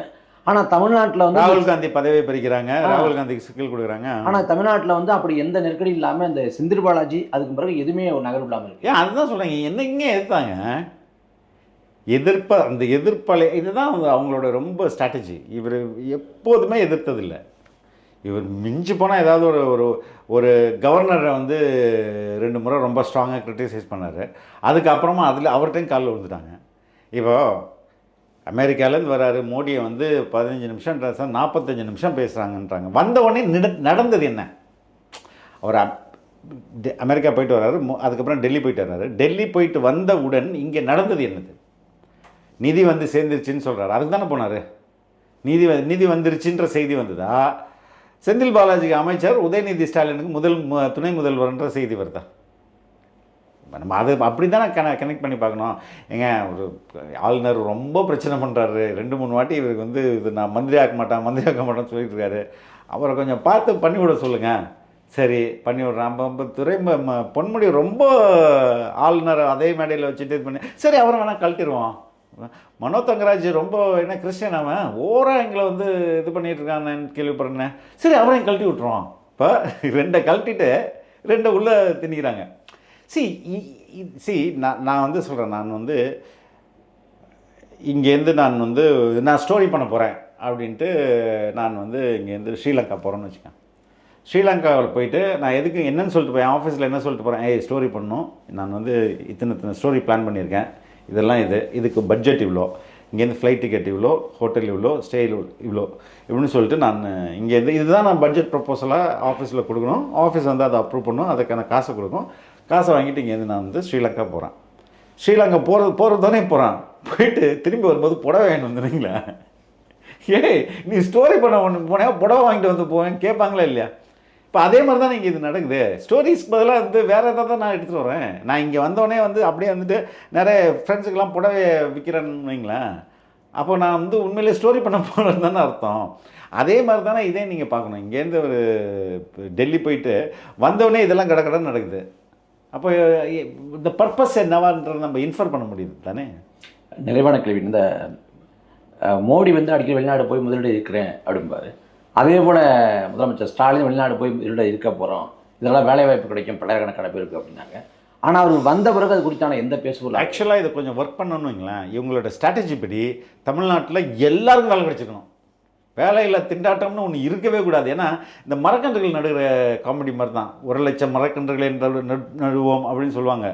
ஆனால் தமிழ்நாட்டில் வந்து ராகுல் காந்தி பதவியை பறிக்கிறாங்க, ராகுல் காந்திக்கு சிக்கல் கொடுக்குறாங்க. ஆனால் தமிழ்நாட்டில் வந்து அப்படி எந்த நெருக்கடி இல்லாமல் இந்த செந்தில் பாலாஜி அதுக்கு பிறகு எதுவுமே ஒரு நகர்வு இல்லாமல் இருக்கு. அதுதான் சொல்கிறேங்க. என்னங்க எதிர்த்தாங்க, அந்த எதிர்ப்பலை இதுதான் அவங்களோட ரொம்ப ஸ்ட்ராட்டஜி. இவர் எப்போதுமே எதிர்த்ததில்லை. இவர் மிஞ்சி போனால் ஏதாவது ஒரு கவர்னரை வந்து 2 முறை ரொம்ப ஸ்ட்ராங்காக கிரிட்டிசைஸ் பண்ணார். அதுக்கப்புறமா அவர்கிட்டையும் காலில் விழுந்துட்டாங்க. இப்போது அமெரிக்காவிலேருந்து வராரு, மோடியை வந்து 15 நிமிஷம் 45 நிமிஷம் பேசுகிறாங்கன்றாங்க. வந்த உடனே நடந்தது என்ன? அவர் அமெரிக்கா போயிட்டு வர்றாரு, அதுக்கப்புறம் டெல்லி போயிட்டு வர்றாரு. டெல்லி போயிட்டு வந்தவுடன் இங்கே நடந்தது என்னது? நிதி வந்து சேர்ந்துருச்சுன்னு சொல்கிறாரு. அதுக்கு தானே போனார். நிதி வந்துருச்சுன்ற செய்தி வந்ததா? செந்தில் பாலாஜிக்கு அமைச்சர், உதயநிதி ஸ்டாலினுக்கு துணை முதல்வர்ன்ற செய்தி வருதா? நம்ம அது அப்படி தானே கனெக்ட் பண்ணி பார்க்கணும். ஏங்க, ஒரு ஆளுநர் ரொம்ப பிரச்சனை பண்ணுறாரு, 2-3 வாட்டி இவருக்கு வந்து இது நான் மந்திரி ஆக்க மாட்டேன்னு சொல்லிட்டு இருக்காரு. அவரை கொஞ்சம் பார்த்து பண்ணி விட சொல்லுங்கள். சரி, பண்ணி விட்றான். அப்போ பொன்முடி ரொம்ப ஆளுநர் அதே மேடையில் வச்சுட்டு இது பண்ணி, சரி அவரை வேணால் கழட்டிடுவோம். மனோ தங்கராஜ் ரொம்ப என்ன கிறிஸ்டியன், அவன் ஓரா எங்களை வந்து இது பண்ணிகிட்டு இருக்கான்னு கேள்விப்படுறேன். சரி அவரையும் கழட்டி விட்ருவோம். இப்போ 2 கழட்டிட்டு 2 உள்ளே திணிக்கிறாங்க. நான் வந்து சொல்கிறேன், நான் வந்து இங்கேருந்து நான் ஸ்டோரி பண்ண போகிறேன் அப்படின்ட்டு நான் வந்து இங்கேருந்து ஸ்ரீலங்கா போகிறேன்னு வச்சுக்கேன். ஸ்ரீலங்காவில் போயிட்டு நான் எதுக்கு என்னன்னு சொல்லிட்டு போய் ஆஃபீஸில் என்ன சொல்லிட்டு போகிறேன், ஸ்டோரி பண்ணணும், நான் வந்து இத்தனை ஸ்டோரி பிளான் பண்ணியிருக்கேன், இதெல்லாம் இதுக்கு பட்ஜெட் இவ்வளோ, இங்கேருந்து ஃப்ளைட் டிக்கெட் இவ்வளோ, ஹோட்டல் இவ்வளோ, ஸ்டே இவ்வளோ இப்படின்னு சொல்லிட்டு நான் இங்கேருந்து இதுதான் நான் பட்ஜெட் ப்ரப்போசலாக ஆஃபீஸில் கொடுக்கணும். ஆஃபீஸ் வந்து அதை அப்ரூவ் பண்ணணும், அதுக்கான காசை கொடுக்கும். காசை வாங்கிட்டு இங்கேருந்து நான் வந்து ஸ்ரீலங்கா போகிறேன். ஸ்ரீலங்கா போகிறதானே போயிட்டு திரும்பி வரும்போது புடவை வாங்கிட்டு வந்துடுங்களா? நீ ஸ்டோரி பண்ண போனேன், புடவை வாங்கிட்டு வந்து போவேன்னு கேட்பாங்களா இல்லையா? இப்போ அதே மாதிரி தான் இங்கே இது நடக்குது. ஸ்டோரிஸ்க்கு பதிலாக வந்து வேறு எதாவது தான் நான் எடுத்துகிட்டு வரேன். நான் இங்கே வந்தோடனே வந்து அப்படியே வந்துட்டு நிறைய ஃப்ரெண்ட்ஸுக்கெல்லாம் புடவை விற்கிறேன்னு வைங்களேன். அப்போ நான் வந்து உண்மையிலே ஸ்டோரி பண்ண போகிறது தானே அர்த்தம். அதே மாதிரி தானே இதே நீங்கள் பார்க்கணும். இங்கேருந்து ஒரு டெல்லி போயிட்டு வந்தவொடனே இதெல்லாம் கடகடன்னு நடக்குது. அப்போ இந்த பர்பஸ் என்னவான்றது நம்ம இன்ஃபர் பண்ண முடியுது தானே. நிறைவான கேள்வி. இந்த மோடி வந்து அடிக்கடி வெளிநாடு போய் முதலீடு இருக்கிறேன் அப்படிம்பாரு. அதே போல் முதலமைச்சர் ஸ்டாலின் வெளிநாடு போய் முதலீடு இருக்க போகிறோம், இதெல்லாம் வேலைவாய்ப்பு கிடைக்கும், பல்லாயிரக்கணக்கான பேருக்கு அப்படின்னாங்க. ஆனால் அவர் வந்த பிறகு அது குறித்தான எந்த பேசுவோம். ஆக்சுவலாக இதை கொஞ்சம் ஒர்க் பண்ணணும்னு வைங்களேன். இவங்களோட ஸ்ட்ராட்டஜி படி தமிழ்நாட்டில் எல்லாருக்கும் வேலை கிடைச்சிக்கணும். வேலையில் திண்டாட்டம்னு ஒன்று இருக்கவே கூடாது. ஏன்னா இந்த மரக்கன்றுகள் நடுகிற காமெடி மாதிரி தான். 1,00,000 மரக்கன்றுகளை நடுவோம் அப்படின்னு சொல்லுவாங்க.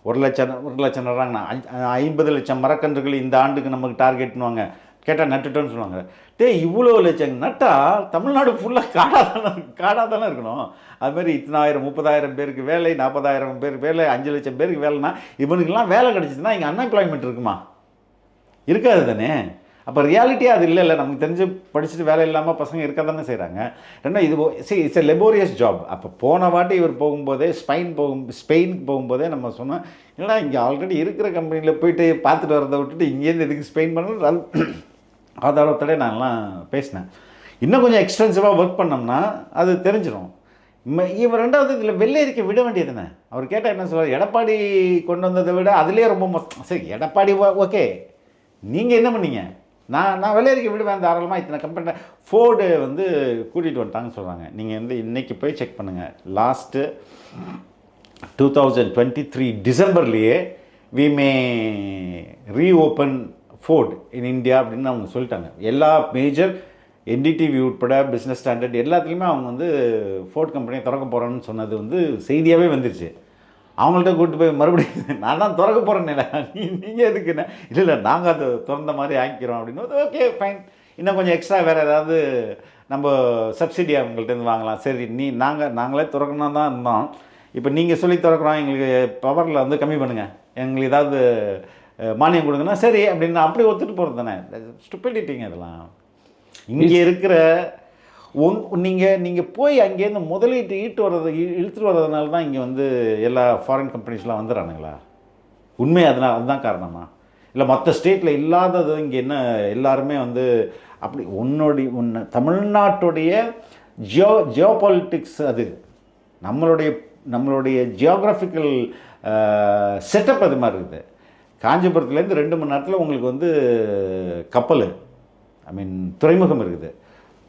1,00,000 நடுறாங்கன்னா 50 லட்சம் மரக்கன்றுகள் இந்த ஆண்டுக்கு நமக்கு டார்கெட்னுவாங்க. கேட்டால் நட்டுட்டோன்னு சொல்லுவாங்க. இவ்வளோ லட்சம் நட்டால் தமிழ்நாடு ஃபுல்லாக காடாக தானே இருக்கணும். அதுமாதிரி 30,000 பேருக்கு வேலை, 40,000 பேருக்கு வேலை, 5 லட்சம் பேருக்கு வேலைன்னா இவனுக்கெல்லாம் வேலை கிடச்சிதுன்னா இங்கே அன்எம்ப்ளாய்மெண்ட் இருக்குமா? இருக்காது தானே. அப்போ ரியாலிட்டியாக அது இல்லை. நமக்கு தெரிஞ்சு படிச்சுட்டு வேலை இல்லாமல் பசங்க இருக்க தானே செய்கிறாங்க. ரெண்டாவது இது இட்ஸ் எ லெபோரியஸ் ஜாப். அப்போ போன வாட்டி இவர் போகும்போதே ஸ்பெயினுக்கு போகும்போதே நம்ம சொன்னோம், இல்லைனா இங்கே ஆல்ரெடி இருக்கிற கம்பெனியில் போயிட்டு பார்த்துட்டு வரதை விட்டுட்டு இங்கேருந்து எதுக்கு ஸ்பெயின் பண்ணணும் ஆதாரத்தோட நான்லாம் பேசினேன். இன்னும் கொஞ்சம் எக்ஸ்டென்சிவாக ஒர்க் பண்ணோம்னா அது தெரிஞ்சிடும். இவன் ரெண்டாவது இதில் வெள்ளை இருக்க விட வேண்டியது தானே. அவர் கேட்டால் என்ன சொல்வார், எடப்பாடி கொண்டு வந்ததை விட அதுலேயே ரொம்ப சரி எடப்பாடி ஓகே, நீங்கள் என்ன பண்ணீங்க? நான் வெள்ளையறிக்கை விடுவேன் தாராளமாக. இத்தனை கம்பெனி ஃபோர்டு வந்து கூட்டிகிட்டு வந்துட்டாங்கன்னு சொல்கிறாங்க. நீங்கள் வந்து இன்றைக்கி போய் செக் பண்ணுங்கள். லாஸ்ட்டு 2023 டிசம்பர்லேயே we may reopen Ford in India அப்படின்னு அவங்க சொல்லிட்டாங்க. எல்லா மேஜர் என்டிடிவி உட்பட பிஸ்னஸ் ஸ்டாண்டர்ட் எல்லாத்துலேயுமே அவங்க வந்து ஃபோர்ட் கம்பெனியை திறக்க போகிறோன்னு சொன்னது வந்து செய்தியாகவே வந்துருச்சு. அவங்கள்ட்ட கூப்பிட்டு போய் மறுபடியும் நான் தான் திறக்க போகிறேன்னு நீங்கள் எதுக்குண்ணே, இல்லை நாங்கள் அதை திறந்த மாதிரி ஆக்கிக்கிறோம் அப்படின்னு. ஓகே ஃபைன், இன்னும் கொஞ்சம் எக்ஸ்ட்ரா வேறு ஏதாவது நம்ம சப்சிடி அவங்கள்ட்டேருந்து வாங்கலாம். சரி நாங்களே திறக்கணும் தான் இருந்தோம், இப்போ நீங்கள் சொல்லி திறக்கிறோம், எங்களுக்கு பவரில் வந்து கம்மி பண்ணுங்கள், எங்களுக்கு ஏதாவது மானியம் கொடுங்கன்னா சரி அப்படின்னு அப்படி ஒத்துட்டு போகிறது தானே. ஸ்டூபிடிட்டிங்க இதெல்லாம். இங்கே இருக்கிற நீங்கள் போய் அங்கேருந்து முதலீட்டு இழுத்துட்டு வர்றதுனால தான் இங்கே வந்து எல்லா ஃபாரின் கம்பெனிஸ்லாம் வந்துடுறானுங்களா? உண்மை அதுதான் காரணமா? இல்லை மற்ற ஸ்டேட்டில் இல்லாதது இங்கே என்ன எல்லாருமே வந்து அப்படி தமிழ்நாட்டுடைய ஜியோ பாலிட்டிக்ஸ் அது நம்மளுடைய ஜியோகிராஃபிக்கல் செட்டப் அது மாதிரி இருக்குது. காஞ்சிபுரத்துலேருந்து 2 மணி நேரத்தில் உங்களுக்கு வந்து கப்பல் துறைமுகம் இருக்குது.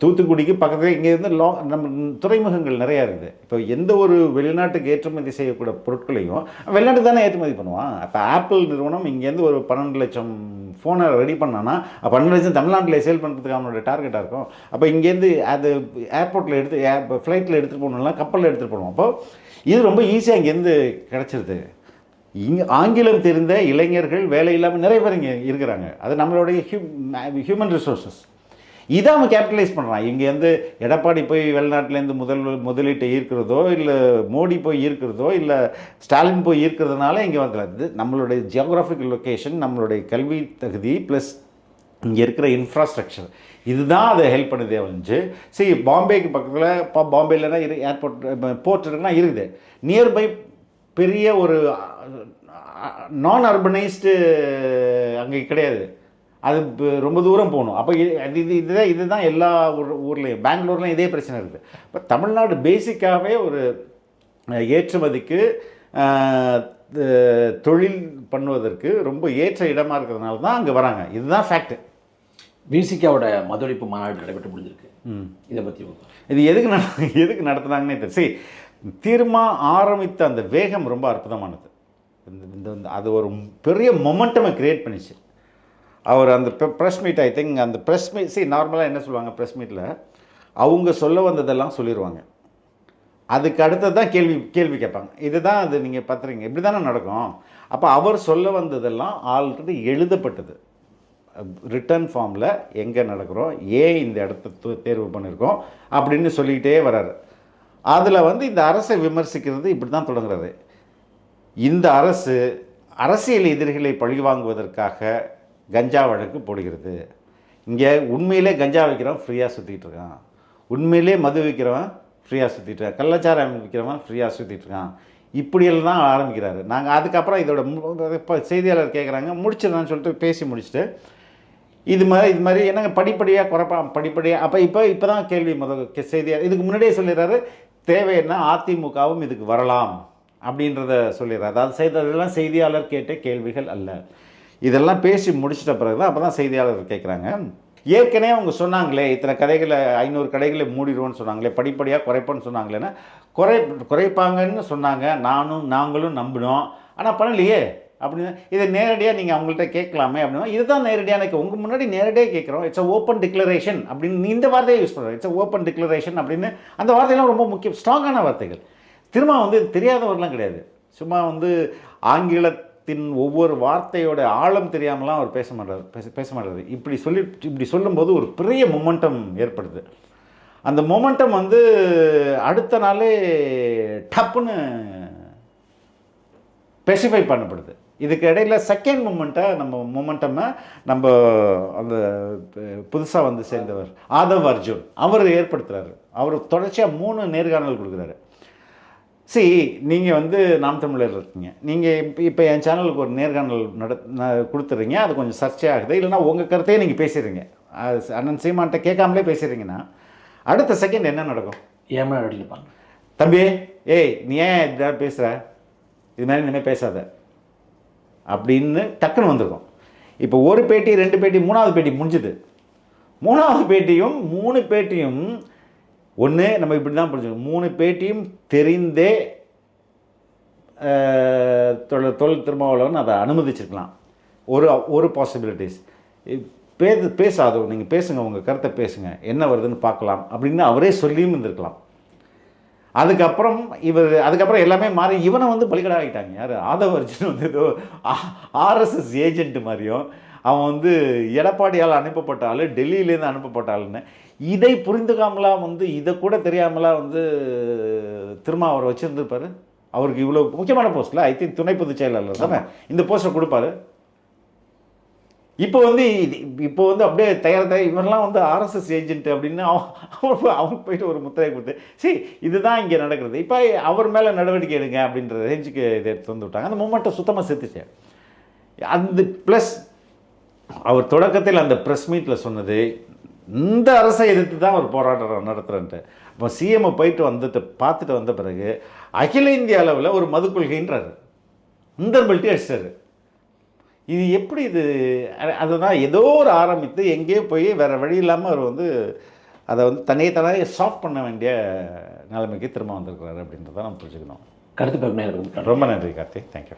தூத்துக்குடிக்கு பக்கத்தில் இங்கேருந்து நம்ம துறைமுகங்கள் நிறையா இருக்குது. இப்போ எந்த ஒரு வெளிநாட்டுக்கு ஏற்றுமதி செய்யக்கூடிய பொருட்களையும் வெளிநாட்டுக்கு தானே ஏற்றுமதி பண்ணுவான். அப்போ ஆப்பிள் நிறுவனம் இங்கேருந்து ஒரு 12 லட்சம் ஃபோனை ரெடி பண்ணான்னா 12 லட்சம் தமிழ்நாட்டில் சேல் பண்ணுறதுக்கு அவனோட டார்கெட்டாக இருக்கும். அப்போ இங்கேருந்து அது ஏர்போர்ட்டில் ஃப்ளைட்டில் எடுத்துகிட்டு போகணும்னா கப்பலில் எடுத்துகிட்டு போகணும். அப்போ இது ரொம்ப ஈஸியாக இங்கேருந்து கிடச்சிருது. இங்கே ஆங்கிலம் தெரிந்த இளைஞர்கள் வேலை இல்லாமல் நிறைய பேர் இங்கே இருக்கிறாங்க. அது நம்மளுடைய ஹியூமன் ரிசோர்ஸஸ். இதை அவன் கேபிட்டலைஸ் பண்ணுறான். இங்கேருந்து எடப்பாடி போய் வெளிநாட்டிலேருந்து முதலீட்டை ஈர்க்கிறதோ, இல்லை மோடி போய் ஈர்க்கிறதோ, இல்லை ஸ்டாலின் போய் ஈர்க்கிறதுனால இங்கே வந்துடுது. நம்மளுடைய ஜியோகிராஃபிக்கல் லொக்கேஷன், நம்மளுடைய கல்வி தகுதி ப்ளஸ் இங்கே இருக்கிற இன்ஃப்ராஸ்ட்ரக்சர் இதுதான் அதை ஹெல்ப் பண்ணுதே வந்து. சரி, பாம்பேக்கு பக்கத்தில் பாம்பேலனா போர்ட் இருக்குன்னா இருக்குது. நியர்பை பெரிய ஒரு நான் அர்பனைஸ்டு அங்கே கிடையாது. அது ரொம்ப தூரம் போகணும். அப்போ இதுதான் எல்லா ஊர்லேயும். பெங்களூர்லேயும் இதே பிரச்சனை இருக்குது. இப்போ தமிழ்நாடு பேசிக்காகவே ஒரு ஏற்றுமதிக்கு தொழில் பண்ணுவதற்கு ரொம்ப ஏற்ற இடமாக இருக்கிறதுனால தான் அங்கே வராங்க. இதுதான் ஃபேக்ட். விசிகாவோட மதுரைப்பு மாநாடு நடைபெற்று முடிஞ்சிருக்கு. இதை பற்றி இது எதுக்கு நடத்துனாங்கன்னே தெரியும். சரி, ஆரம்பித்த அந்த வேகம் ரொம்ப அற்புதமானது. அது ஒரு பெரிய மொமெண்டமை க்ரியேட் பண்ணிச்சு. அவர் அந்த ப்ரெஸ் மீட், ஐ திங்க் அந்த ப்ரெஸ் மீட், நார்மலாக என்ன சொல்லுவாங்க ப்ரெஸ் மீட்டில், அவங்க சொல்ல வந்ததெல்லாம் சொல்லிடுவாங்க. அதுக்கு அடுத்தது தான் கேள்வி கேட்பாங்க. இதுதான் அது நீங்கள் பார்த்துறீங்க, இப்படி தானே நடக்கும். அப்போ அவர் சொல்ல வந்ததெல்லாம் ஆல்ரெடி எழுதப்பட்டது ரிட்டன் ஃபார்மில். எங்கே நடக்கிறோம், ஏன் இந்த இடத்த தேர்வு பண்ணியிருக்கோம் அப்படின்னு சொல்லிக்கிட்டே வர்றாரு. அதில் வந்து இந்த அரசை விமர்சிக்கிறது இப்படி தான் தொடங்குறது. இந்த அரசியல் எதிரிகளை பழிவாங்குவதற்காக கஞ்சா வழக்கு போடுகிறது. இங்கே உண்மையிலே கஞ்சா வைக்கிறவன் ஃப்ரீயாக சுற்றிட்டு இருக்கான், உண்மையிலே மது விற்கிறவன் ஃப்ரீயாக சுற்றிட்டு இருக்கான், கள்ளச்சாரம் விற்கிறவன் ஃப்ரீயாக சுற்றிட்டு இருக்கான். இப்படியெல்லாம் தான் ஆரம்பிக்கிறாரு. நாங்கள் அதுக்கப்புறம் இதோட இப்போ செய்தியாளர் கேட்குறாங்க, முடிச்சிடலான்னு சொல்லிட்டு பேசி முடிச்சுட்டு இது மாதிரி என்னங்க படிப்படியாக குறைப்பான் படிப்படியாக. அப்போ இப்போ தான் கேள்வி செய்தியாக இதுக்கு முன்னாடியே சொல்லிடுறாரு, தேவைன்னா அதிமுகவும் இதுக்கு வரலாம் அப்படின்றத சொல்லிடுறாரு. அதாவது செய்ததெல்லாம் செய்தியாளர் கேட்ட கேள்விகள் அல்ல. இதெல்லாம் பேசி முடிச்சிட்ட பிறகு தான் அப்போ தான் செய்தியாளர் கேட்குறாங்க, ஏற்கனவே அவங்க சொன்னாங்களே இத்தனை கடைகளை 500 கடைகளை மூடிடுவோன்னு சொன்னாங்களே, படிப்படியாக குறைப்போன்னு சொன்னாங்களேன்னா குறைப்பாங்கன்னு சொன்னாங்க, நாங்களும் நம்பினோம், ஆனால் பண்ணலையே அப்படின்னு. இதை நேரடியாக நீங்கள் அவங்கள்ட்ட கேட்கலாமே அப்படின்னா, இதுதான் நேரடியான உங்கள் முன்னாடி நேரடியாக கேட்குறோம். இட்ஸ் அ ஓப்பன் டிக்ளரேஷன் அப்படின்னு இந்த வார்த்தையை யூஸ் பண்ணுறோம். இட்ஸ் அ ஓப்பன் டிக்ளரேஷன் அப்படின்னு அந்த வார்த்தையெல்லாம் ரொம்ப முக்கியம், ஸ்ட்ராங்கான வார்த்தைகள். திரும்ப தெரியாதவரெலாம் கிடையாது. சும்மா ஆங்கிலத்தின் ஒவ்வொரு வார்த்தையோட ஆழம் தெரியாமலாம் அவர் பேச மாட்டார். இப்படி சொல்லும்போது ஒரு பெரிய மொமெண்டம் ஏற்படுது. அந்த மொமெண்டம் அடுத்த நாளே டப்புன்னு ஸ்பெசிஃபை பண்ணப்படுது. இதுக்கு இடையில் செகண்ட் மொமெண்டம்மை நம்ம அந்த புதுசாக சேர்ந்தவர் ஆதவ் அர்ஜுன் அவர் ஏற்படுத்துகிறாரு. அவர் தொடர்ச்சியாக 3 நேர்காணல் கொடுக்குறாரு. நீங்கள் நாம் தமிழர் இருக்கீங்க, நீங்கள் இப்போ என் சேனலுக்கு ஒரு நேர்காணல் கொடுத்துட்றீங்க, அது கொஞ்சம் சர்ச்சை ஆகுது, இல்லைனா உங்கள் கருத்தையே நீங்கள் பேசுகிறீங்க, அண்ணன் சீமான்ட்ட கேட்காமலே பேசுகிறீங்கன்னா அடுத்த செகண்ட் என்ன நடக்கும்? ஏமா எடுத்துப்பாங்க, தம்பி நீ ஏன் இப்படி பேசுகிற, இது மாதிரி இனிமேல் பேசாத அப்படின்னு டக்குன்னு வந்திருக்கும். இப்போ ஒரு பேட்டி 2 பேட்டி 3வது பேட்டி முடிஞ்சுது. 3வது பேட்டியும் 3 பேட்டியும் ஒன்று நம்ம இப்படி தான் புரிஞ்சுக்கணும். 3 பேட்டியும் தெரிந்தே தொழில் திருமாவளவன் அதை அனுமதிச்சிருக்கலாம். ஒரு பாசிபிலிட்டிஸ். பேசாதோ நீங்கள் பேசுங்க, உங்கள் கருத்தை பேசுங்க, என்ன வருதுன்னு பார்க்கலாம் அப்படின்னு அவரே சொல்லியும் இருந்திருக்கலாம். அதுக்கப்புறம் எல்லாமே மாறி இவனை பலிகடா ஆகிட்டாங்க. யார்? ஆதவ் அர்ஜுன் ஏதோ ஆர்எஸ்எஸ் ஏஜென்ட் மாதிரியும், அவன் எடப்பாடியால் அனுப்பப்பட்டாள், டெல்லியிலேருந்து அனுப்பப்பட்டாள்னு இதை புரிந்துக்காமலாம் இதை கூட தெரியாமலாம் திரும்ப அவரை வச்சுருந்துருப்பார். அவருக்கு இவ்வளோ முக்கியமான போஸ்ட்டில் ஐ திங்க் துணை பொதுச் செயலாளர் தானே இந்த போஸ்ட்டை கொடுப்பாரு. இப்போ அப்படியே தயார் இவரெல்லாம் ஆர்எஸ்எஸ் ஏஜென்ட் அப்படின்னு அவங்க போயிட்டு ஒரு முத்திரை கொடுத்து இதுதான் இங்கே நடக்கிறது, இப்போ அவர் மேலே நடவடிக்கை எடுங்க அப்படின்ற ரேஞ்சுக்கு இதை எடுத்து விட்டாங்க. அந்த மூமெண்ட்டை சுத்தமாக செத்துச்சு. அந்த ப்ளஸ் அவர் தொடக்கத்தில் அந்த ப்ரெஸ் மீட்டில் சொன்னது, இந்த அரசை எதிர்த்து தான் ஒரு போராட்டம் நடத்துகிறேன்ட்டு. இப்போ சிஎம்ஐ போயிட்டு பார்த்துட்டு வந்த பிறகு அகில இந்திய அளவில் ஒரு மது கொள்கைன்றார், இந்த பெல்ட்டி அடிச்சார். இது எப்படி அதுதான் ஏதோ ஒரு ஆரம்பித்து எங்கேயோ போய் வேறு வழி இல்லாமல் அவர் அதை தனியே சாஃப்ட் பண்ண வேண்டிய நிலைமைக்கு திரும்ப வந்திருக்கிறாரு அப்படின்றத நம்ம புரிஞ்சுக்கணும். கருத்து பெருமையாக ரொம்ப நன்றி கார்த்திக், தேங்க்யூ.